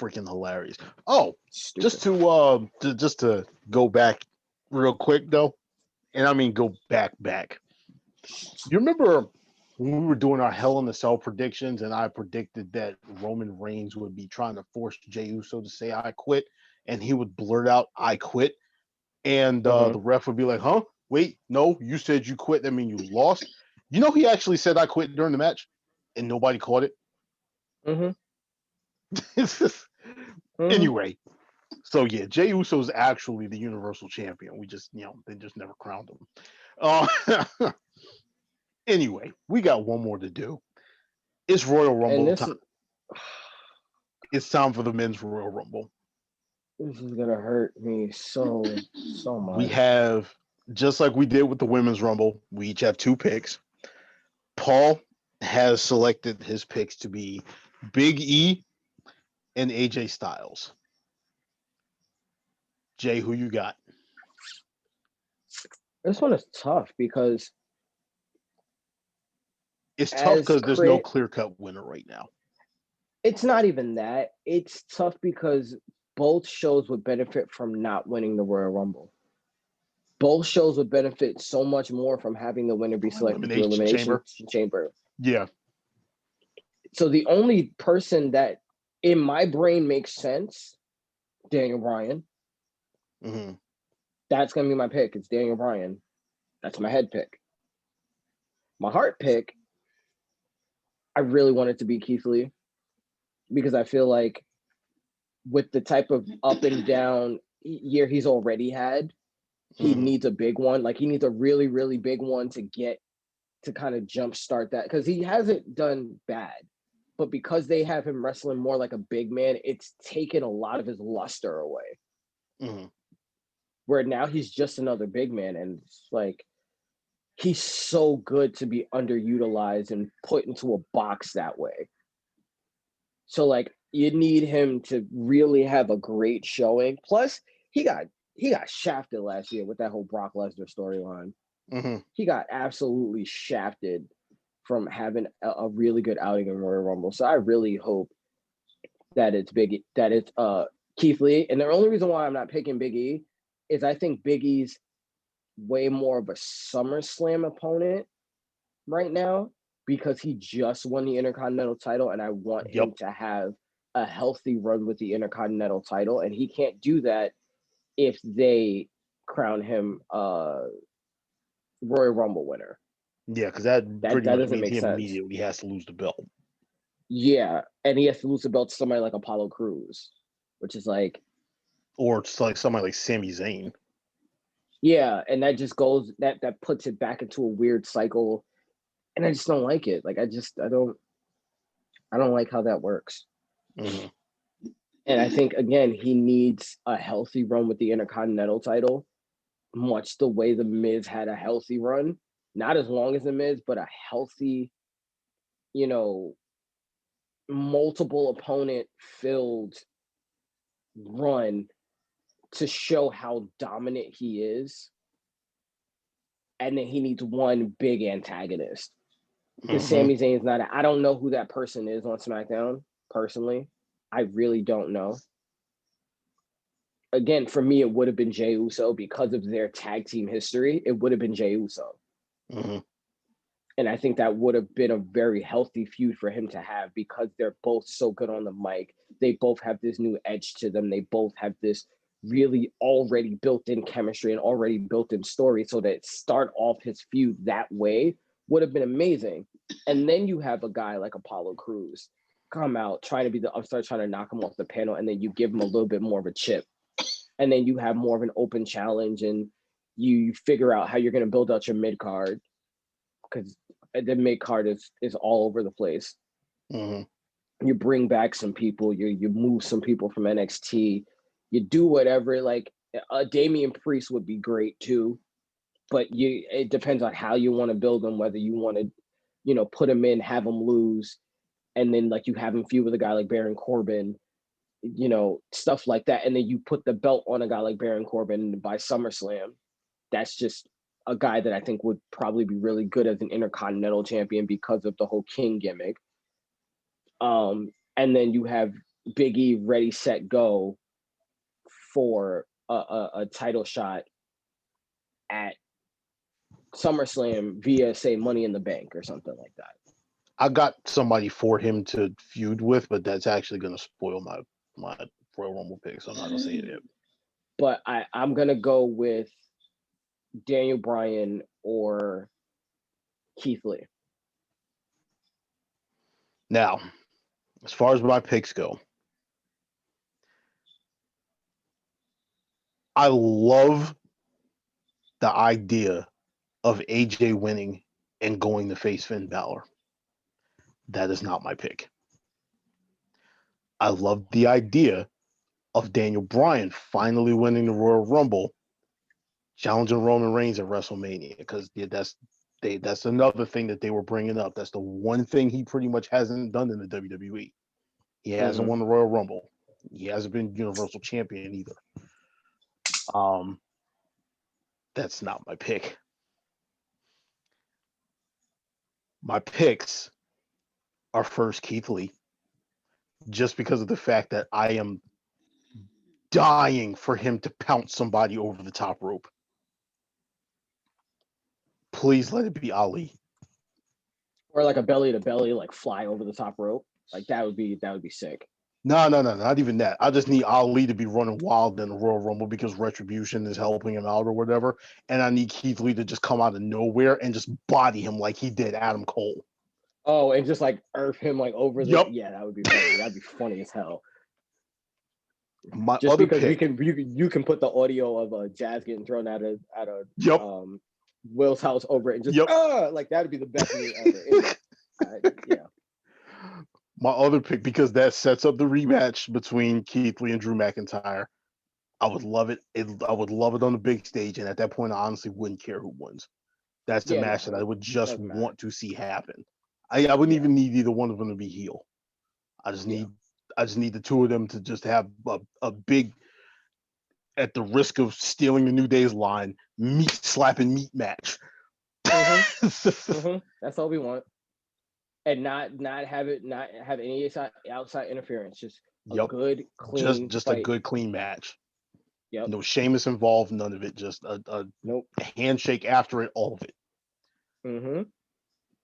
freaking hilarious. Oh, Stupid. just to go back real quick though, and I mean go back. You remember when we were doing our Hell in the Cell predictions, and I predicted that Roman Reigns would be trying to force Jey Uso to say "I quit," and he would blurt out "I quit," and the ref would be like, "Huh? Wait, no, you said you quit. That means you lost." You know, he actually said "I quit" during the match, and nobody caught it. Anyway, so yeah, Jey Uso is actually the Universal Champion. We just, they just never crowned him. Anyway, we got one more to do. It's Royal Rumble time. It's time for the men's Royal Rumble. This is gonna hurt me so much. We have, just like we did with the women's Rumble, we each have 2 picks. Paul has selected his picks to be Big E and AJ Styles. Jay, who you got? This one is tough because it's tough because there's no clear-cut winner right now. It's not even that. It's tough because both shows would benefit from not winning the Royal Rumble. Both shows would benefit so much more from having the winner be selected through Elimination Chamber. Yeah. So the only person that in my brain makes sense, Daniel Bryan. Mm-hmm. That's going to be my pick. It's Daniel Bryan. That's my head pick. My heart pick, I really want it to be Keith Lee because I feel like with the type of up and down year he's already had, he needs a big one. Like he needs a really, really big one to kind of jumpstart that because he hasn't done bad. But because they have him wrestling more like a big man, it's taken a lot of his luster away. Mm-hmm. Where now he's just another big man. And it's like, he's so good to be underutilized and put into a box that way. So like, you need him to really have a great showing. Plus, he got shafted last year with that whole Brock Lesnar storyline. Mm-hmm. He got absolutely shafted from having a really good outing in Royal Rumble. So I really hope that it's Keith Lee. And the only reason why I'm not picking Big E is I think Big E's way more of a SummerSlam opponent right now because he just won the Intercontinental title, and I want him to have a healthy run with the Intercontinental title, and he can't do that if they crown him Royal Rumble winner. Yeah, because that pretty much doesn't means make he sense. Immediately has to lose the belt. Yeah, and he has to lose the belt to somebody like Apollo Crews, which is like, or it's like somebody like Sami Zayn. Yeah, and that just goes that puts it back into a weird cycle, and I just don't like it. Like I don't like how that works. Mm-hmm. And I think again he needs a healthy run with the Intercontinental title, much the way the Miz had a healthy run, not as long as the Miz, but a healthy, multiple opponent filled run to show how dominant he is. And then he needs one big antagonist. Because Sami Zayn's not. I don't know who that person is on SmackDown, personally. I really don't know. Again, for me, it would have been Jey Uso because of their tag team history. It would have been Jey Uso. And I think that would have been a very healthy feud for him to have because they're both so good on the mic. They both have this new edge to them. They both have this really already built-in chemistry and already built-in story. So that start off his feud that way would have been amazing. And then you have a guy like Apollo Crews come out trying to be the upstart, trying to knock him off the panel, and then you give him a little bit more of a chip. And then you have more of an open challenge, and you figure out how you're going to build out your mid card because the mid card is all over the place. You bring back some people, you move some people from NXT, you do whatever. Like Damian Priest would be great too, but it depends on how you want to build them. Whether you want to, put him in, have him lose, and then like you have him feud with a guy like Baron Corbin, stuff like that, and then you put the belt on a guy like Baron Corbin by SummerSlam. That's just a guy that I think would probably be really good as an Intercontinental Champion because of the whole King gimmick. And then you have Big E ready, set, go for a title shot at SummerSlam via, say, Money in the Bank or something like that. I got somebody for him to feud with, but that's actually going to spoil my Royal Rumble pick, so I'm not going to say it yet. But I'm going to go with Daniel Bryan or Keith Lee. Now, as far as my picks go, I love the idea of AJ winning and going to face Finn Balor. That is not my pick. I love the idea of Daniel Bryan finally winning the Royal Rumble, challenging Roman Reigns at WrestleMania, because that's another thing that they were bringing up. That's the one thing he pretty much hasn't done in the WWE. He hasn't won the Royal Rumble. He hasn't been Universal Champion either. That's not my pick. My picks are first Keith Lee, just because of the fact that I am dying for him to pounce somebody over the top rope. Please let it be Ali. Or like a belly to belly, like fly over the top rope. Like that would be sick. No, not even that. I just need Ali to be running wild in the Royal Rumble because Retribution is helping him out or whatever. And I need Keith Lee to just come out of nowhere and just body him like he did Adam Cole. Oh, and just like earth him like over the yeah, that would be funny. That'd be funny as hell. My just other because pick, you can put the audio of Jazz getting thrown out of Will's house over it and just like that'd be the best thing ever. Yeah. My other pick, because that sets up the rematch between Keith Lee and Drew McIntyre. I would love it. I would love it on the big stage, and at that point, I honestly wouldn't care who wins. That's the match that I would just want to see happen. I wouldn't even need either one of them to be heel. I just need the two of them to just have a big, at the risk of stealing the New Day's line, slapping meat match. That's all we want. And not have any outside interference. Just a good, clean just fight. A good, clean match. Yep. No Sheamus involved, none of it. Just a handshake after it, all of it.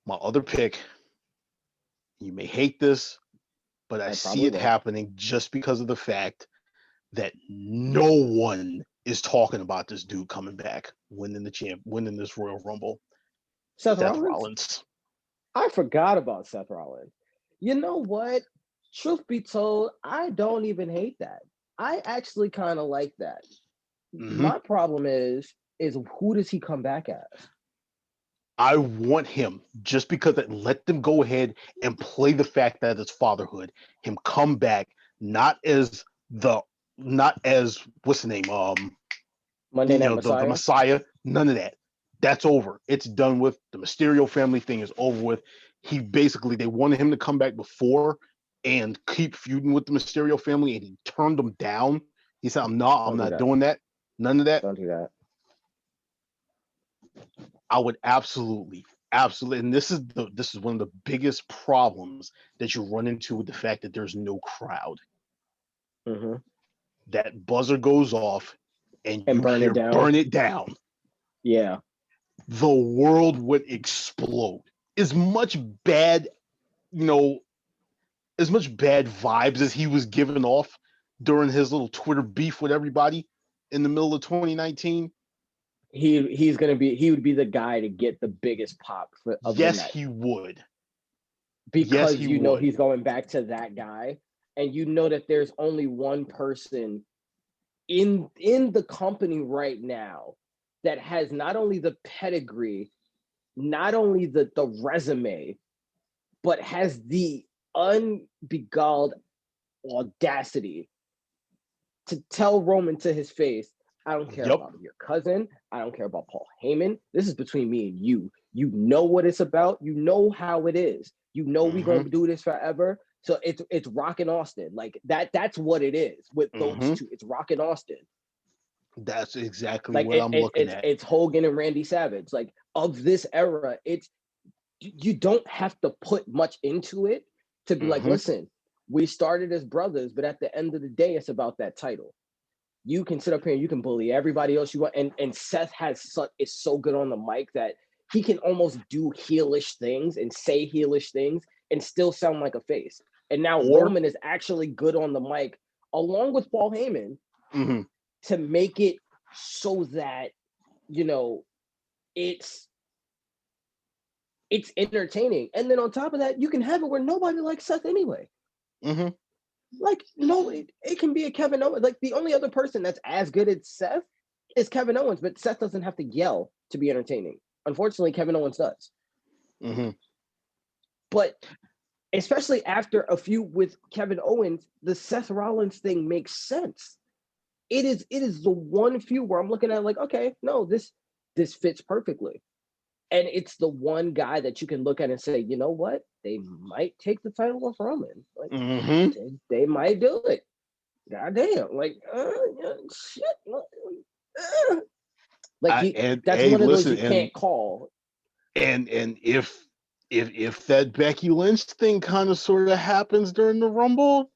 My other pick, you may hate this, but I see it happening just because of the fact that no one is talking about this dude coming back, winning this Royal Rumble. Seth Rollins. I forgot about Seth Rollins. You know what? Truth be told, I don't even hate that. I actually kind of like that. My problem is who does he come back as? I want him, just because let them go ahead and play the fact that it's fatherhood. Him come back not as what's the name? Monday Night Messiah. The Messiah. None of that. That's over. It's done with. The Mysterio family thing is over with. They wanted him to come back before and keep feuding with the Mysterio family, and he turned them down. He said, I'm not doing that. None of that. Don't do that. I would absolutely, and this is one of the biggest problems that you run into with the fact that there's no crowd. Mm-hmm. That buzzer goes off, and you burn hear it down. burn it down. Yeah, the world would explode. As much bad, as much bad vibes as he was giving off during his little Twitter beef with everybody in the middle of 2019. He would be the guy to get the biggest pop of the night. He would. Because he's going back to that guy, and you know that there's only one person in the company right now that has not only the pedigree, not only the resume, but has the unbeguiled audacity to tell Roman to his face, I don't care about your cousin. I don't care about Paul Heyman. This is between me and you. You know what it's about. You know how it is. You know we gonna do this forever. So it's Rock and Austin. Like that's what it is with those two. It's Rock and Austin. That's exactly what I'm looking at. It's Hogan and Randy Savage. Like of this era, you don't have to put much into it to be like, listen, we started as brothers, but at the end of the day, it's about that title. You can sit up here and you can bully everybody else you want. And Seth is so good on the mic that he can almost do heelish things and say heelish things and still sound like a face. And now Roman is actually good on the mic, along with Paul Heyman, to make it so that, it's entertaining. And then on top of that, you can have it where nobody likes Seth anyway. Like, no, it can be a Kevin Owens. Like, the only other person that's as good as Seth is Kevin Owens, but Seth doesn't have to yell to be entertaining. Unfortunately, Kevin Owens does. But especially after a feud with Kevin Owens, the Seth Rollins thing makes sense. It is the one feud where I'm looking at like, okay, no, this fits perfectly. And it's the one guy that you can look at and say, you know what? They might take the title off Roman. Like, they might do it. Goddamn. Like, shit. That's one of those you can't call. And if that Becky Lynch thing kind of sort of happens during the Rumble,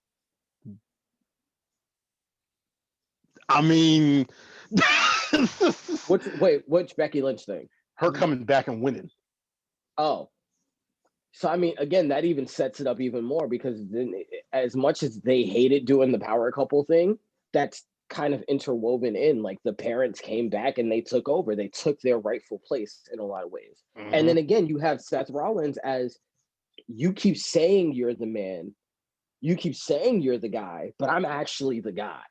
I mean, which Becky Lynch thing? Her coming back and winning. Oh, so I mean, again, that even sets it up even more because then, as much as they hated doing the power couple thing, that's kind of interwoven in. Like the parents came back and they took over. They took their rightful place in a lot of ways. And then again, you have Seth Rollins as you keep saying you're the man, you keep saying you're the guy, but I'm actually the guy.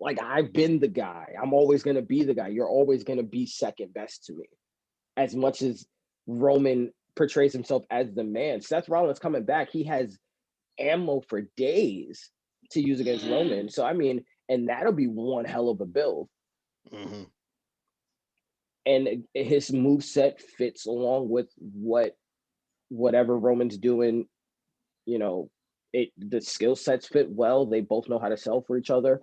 Like, I've been the guy. I'm always going to be the guy. You're always going to be second best to me. As much as Roman portrays himself as the man, Seth Rollins coming back, he has ammo for days to use against Roman. So, I mean, and that'll be one hell of a build. And his moveset fits along with whatever Roman's doing. The skill sets fit well. They both know how to sell for each other.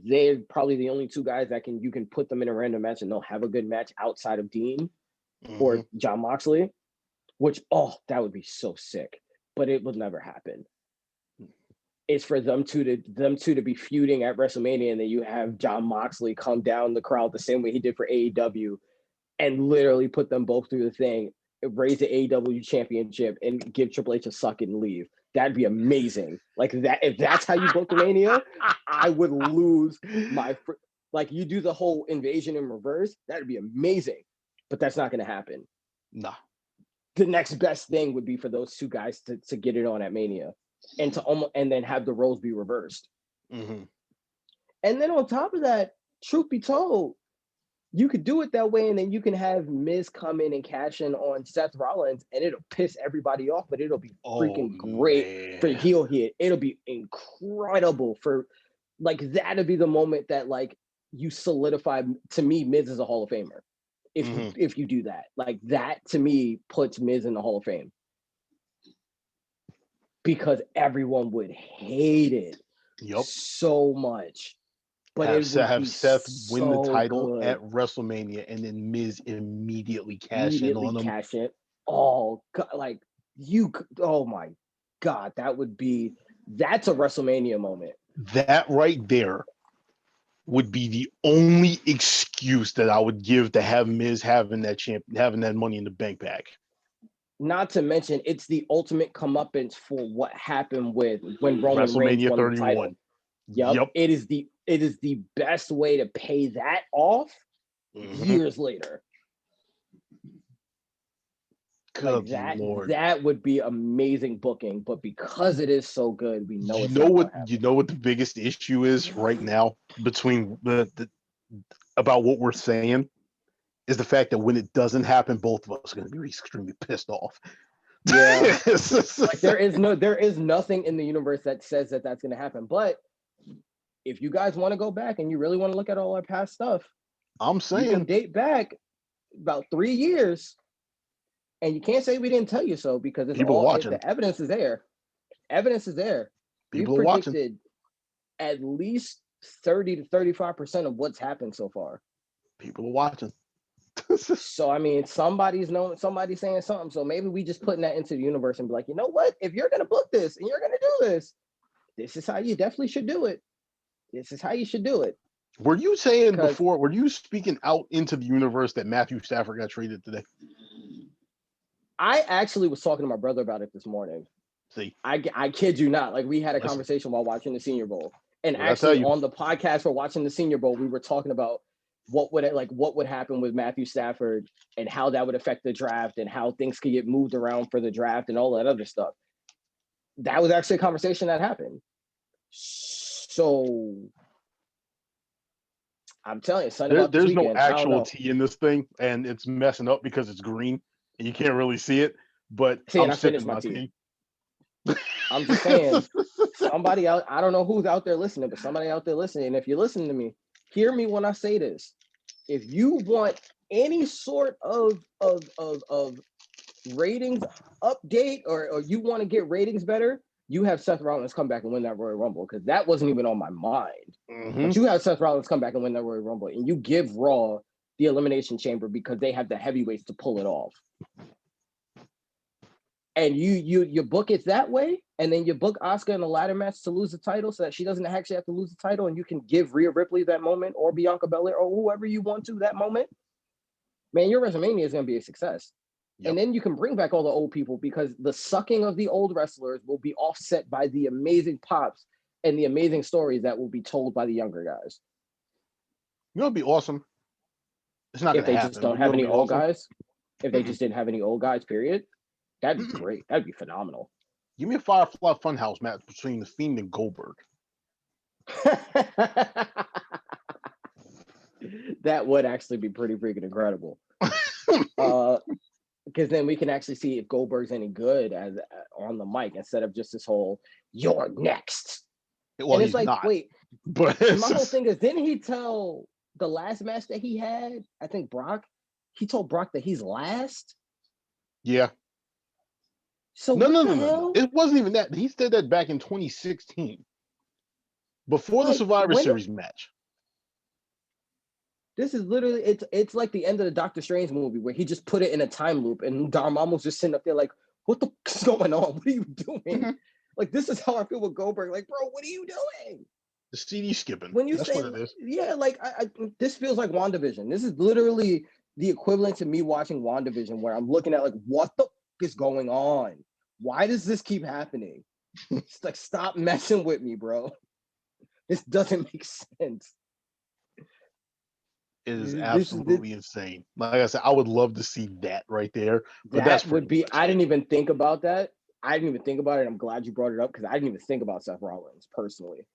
They're probably the only two guys that you can put them in a random match and they'll have a good match outside of Dean or Jon Moxley, which, that would be so sick, but it would never happen. It's for them two to be feuding at WrestleMania, and then you have Jon Moxley come down the crowd the same way he did for AEW and literally put them both through the thing, raise the AEW championship and give Triple H a suck it and leave. That'd be amazing. Like that, if that's how you book Mania, I would lose my. Like you do the whole invasion in reverse, that'd be amazing. But that's not going to happen. Nah. The next best thing would be for those two guys to get it on at Mania, and then have the roles be reversed. And then on top of that, truth be told, you could do it that way, and then you can have Miz come in and cash in on Seth Rollins, and it'll piss everybody off, but it'll be freaking great for heel hit. It'll be incredible for, like, that'll be the moment that, like, you solidify, to me, Miz is a Hall of Famer. If you do that. Like, that, to me, puts Miz in the Hall of Fame. because everyone would hate it so much. But it would have be Seth win the title good. at WrestleMania and then Miz immediately cash in on him. Oh, God, like oh my God, that's a WrestleMania moment. That right there would be the only excuse that I would give to have Miz having that Money in the Bank back. Not to mention, it's the ultimate comeuppance for what happened when Roman Reigns won 31. The title. Yep. It is the best way to pay that off years later. Good like Lord. That would be amazing booking, but because it is so good, we know you know what the biggest issue is right now between about what we're saying is the fact that when it doesn't happen, both of us are going to be extremely pissed off. Yeah. Like there is nothing in the universe that says that that's going to happen. But if you guys want to go back and you really want to look at all our past stuff, I'm saying you can date back about 3 years, and you can't say we didn't tell you so, because it's people watching. The evidence is there. People are watching. At least 30 to 35% of what's happened so far. People are watching. So I mean, somebody's saying something. So maybe we just putting that into the universe and be like, you know what? If you're gonna book this and you're gonna do this is how you definitely should do it. This is how you should do it. Were you saying before? Were you speaking out into the universe that Matthew Stafford got traded today? I actually was talking to my brother about it this morning. See, I kid you not. Like, we had a conversation while watching the Senior Bowl, and actually on the podcast for watching the Senior Bowl, we were talking about what would happen with Matthew Stafford and how that would affect the draft and how things could get moved around for the draft and all that other stuff. That was actually a conversation that happened. So I'm telling you, there's no actual T in this thing, and it's messing up because it's green and you can't really see it. But I'm sipping my tea. I'm just saying, somebody out, I don't know who's out there listening, but somebody out there listening, and if you're listening to me, hear me when I say this. If you want any sort of ratings update, or you want to get ratings better, you have Seth Rollins come back and win that Royal Rumble, because that wasn't even on my mind. But you have Seth Rollins come back and win that Royal Rumble, and you give Raw the Elimination Chamber because they have the heavyweights to pull it off. And you book it that way, and then you book Asuka in a ladder match to lose the title so that she doesn't actually have to lose the title, and you can give Rhea Ripley that moment, or Bianca Belair, or whoever you want to that moment. Man, your WrestleMania is going to be a success. Yep. And then you can bring back all the old people, because the sucking of the old wrestlers will be offset by the amazing pops and the amazing stories that will be told by the younger guys. You know, it'd be awesome. It's not going to happen. If they just don't have any old guys, if they just didn't have any old guys, period. That'd be great. That'd be phenomenal. Give me a Firefly Funhouse match between The Fiend and Goldberg. That would actually be pretty freaking incredible. Because then we can actually see if Goldberg's any good as on the mic, instead of just this whole "you're next." Well, and it's like, not. Wait, but my whole thing is, didn't he tell the last match that he had? I think Brock. He told Brock that he's last. Yeah. So no. It wasn't even that. He said that back in 2016, before the Survivor Series match. This is literally it's like the end of the Doctor Strange movie, where he just put it in a time loop, and Dormammu's just sitting up there like, "What the fuck's going on? What are you doing?" Like, this is how I feel with Goldberg. Like, bro, what are you doing? The CD skipping. When you say, what it is. Yeah, like this feels like WandaVision. This is literally the equivalent to me watching WandaVision, where I'm looking at like, what the is going on? Why does this keep happening? It's like, stop messing with me, bro. This doesn't make sense. It is absolutely insane. Like I said, I would love to see that right there. But that would be. I didn't even think about that. I didn't even think about it. I'm glad you brought it up, because I didn't even think about Seth Rollins personally.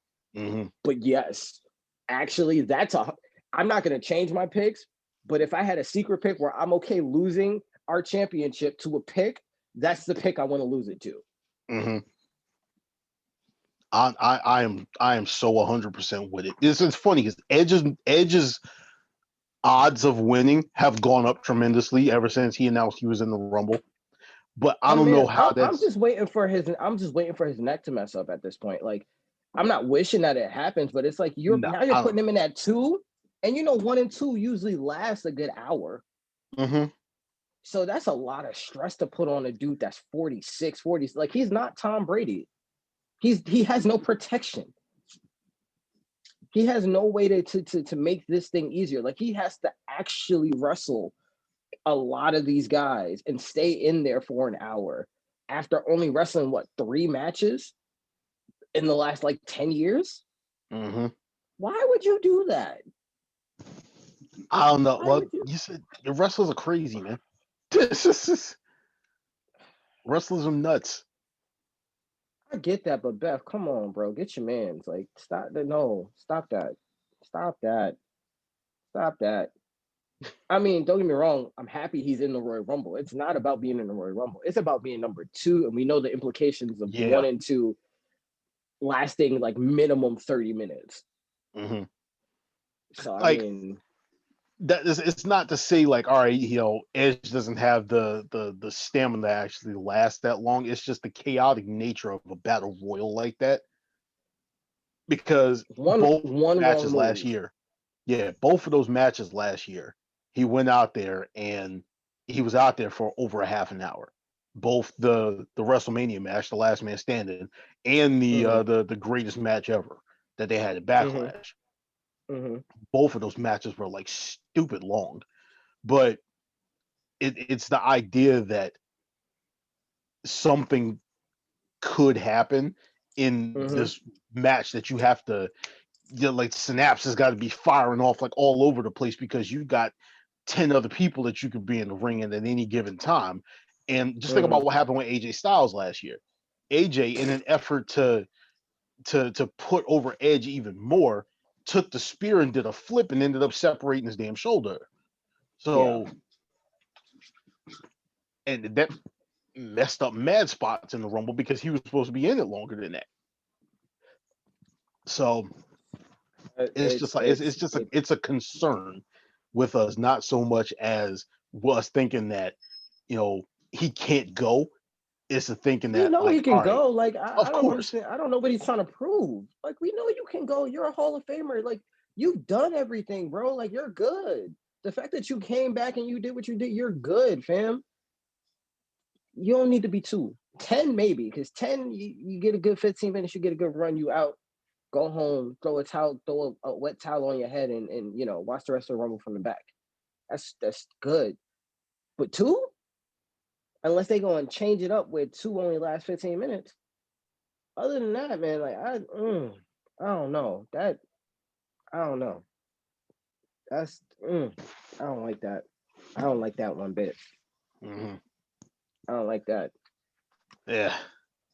But yes, actually, I'm not going to change my picks. But if I had a secret pick where I'm okay losing our championship to a pick, that's the pick I want to lose it to. I am so 100% with it. It's funny because Edge's odds of winning have gone up tremendously ever since he announced he was in the Rumble. But I don't know how I'm just waiting for his neck to mess up at this point. Like, I'm not wishing that it happens, but it's like you're putting him in at 2, and 1 and 2 usually last a good hour. Mm-hmm. So that's a lot of stress to put on a dude that's 46, 40. Like, he's not Tom Brady. He has no protection. He has no way to make this thing easier. Like, he has to actually wrestle a lot of these guys and stay in there for an hour after only wrestling 3 matches in the last 10 years. Mm-hmm. Why would you do that? I don't know. Well, you said the wrestlers are crazy, man. Wrestlers are nuts. I get that, but Beth, come on, bro, get your man's. Like, stop that. No, stop that. I mean, don't get me wrong. I'm happy he's in the Royal Rumble. It's not about being in the Royal Rumble. It's about being number 2, and we know the implications of 1 and 2 lasting minimum 30 minutes. Mm-hmm. So I mean, that is, it's not to say all right, Edge doesn't have the stamina to actually last that long. It's just the chaotic nature of a battle royal like that. Because both matches last year, both of those matches last year, he went out there and he was out there for over a half an hour. Both the WrestleMania match, the Last Man Standing, and the greatest match ever that they had at Backlash. Mm-hmm. Both of those matches were stupid long, but it's the idea that something could happen in this match that you have to, synapses got to be firing off all over the place because you got 10 other people that you could be in the ring at any given time. And just think about what happened with AJ Styles last year. AJ, in an effort to put over Edge even more, took the spear and did a flip and ended up separating his damn shoulder. So, and that messed up mad spots in the Rumble because he was supposed to be in it longer than that. So it's a concern with us, not so much as us thinking that he can't go. It's the thinking that he can go. I don't understand. I don't know what he's trying to prove. We know you can go. You're a Hall of Famer. You've done everything, bro. You're good. The fact that you came back and you did what you did, you're good, fam. You don't need to be 2. 10 maybe, because 10 you get a good 15 minutes, you get a good run, you out, go home, throw a wet towel on your head, and watch the rest of the Rumble from the back. That's good. But 2, unless they go and change it up with 2 only last 15 minutes. Other than that, man, I don't know. I don't know. That's I don't like that. I don't like that one bit. Mm-hmm. I don't like that. Yeah.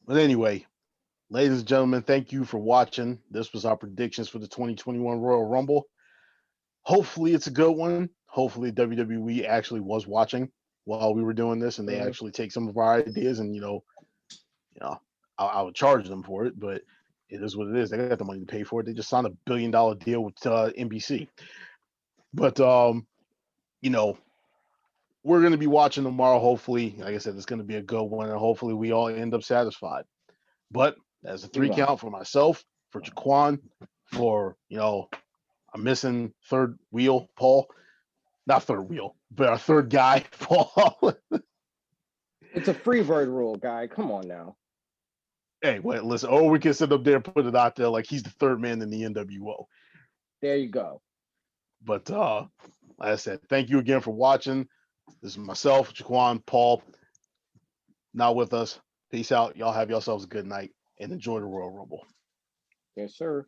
But anyway, ladies and gentlemen, thank you for watching. This was our predictions for the 2021 Royal Rumble. Hopefully it's a good one. Hopefully WWE actually was watching while we were doing this and they actually take some of our ideas and I would charge them for it, but it is what it is. They got the money to pay for it. They just signed $1 billion deal with NBC. But we're going to be watching tomorrow. Hopefully, like I said, it's going to be a good one, and hopefully we all end up satisfied. But that's a 3 count for myself, for Jaquan, for a missing third wheel, Paul. Not third wheel, but our third guy, Paul. It's a free bird rule, guy. Come on now. Hey, wait, listen. Or we can sit up there and put it out there like he's the third man in the NWO. There you go. But like I said, thank you again for watching. This is myself, Jaquan, Paul, not with us. Peace out. Y'all have yourselves a good night and enjoy the Royal Rumble. Yes, sir.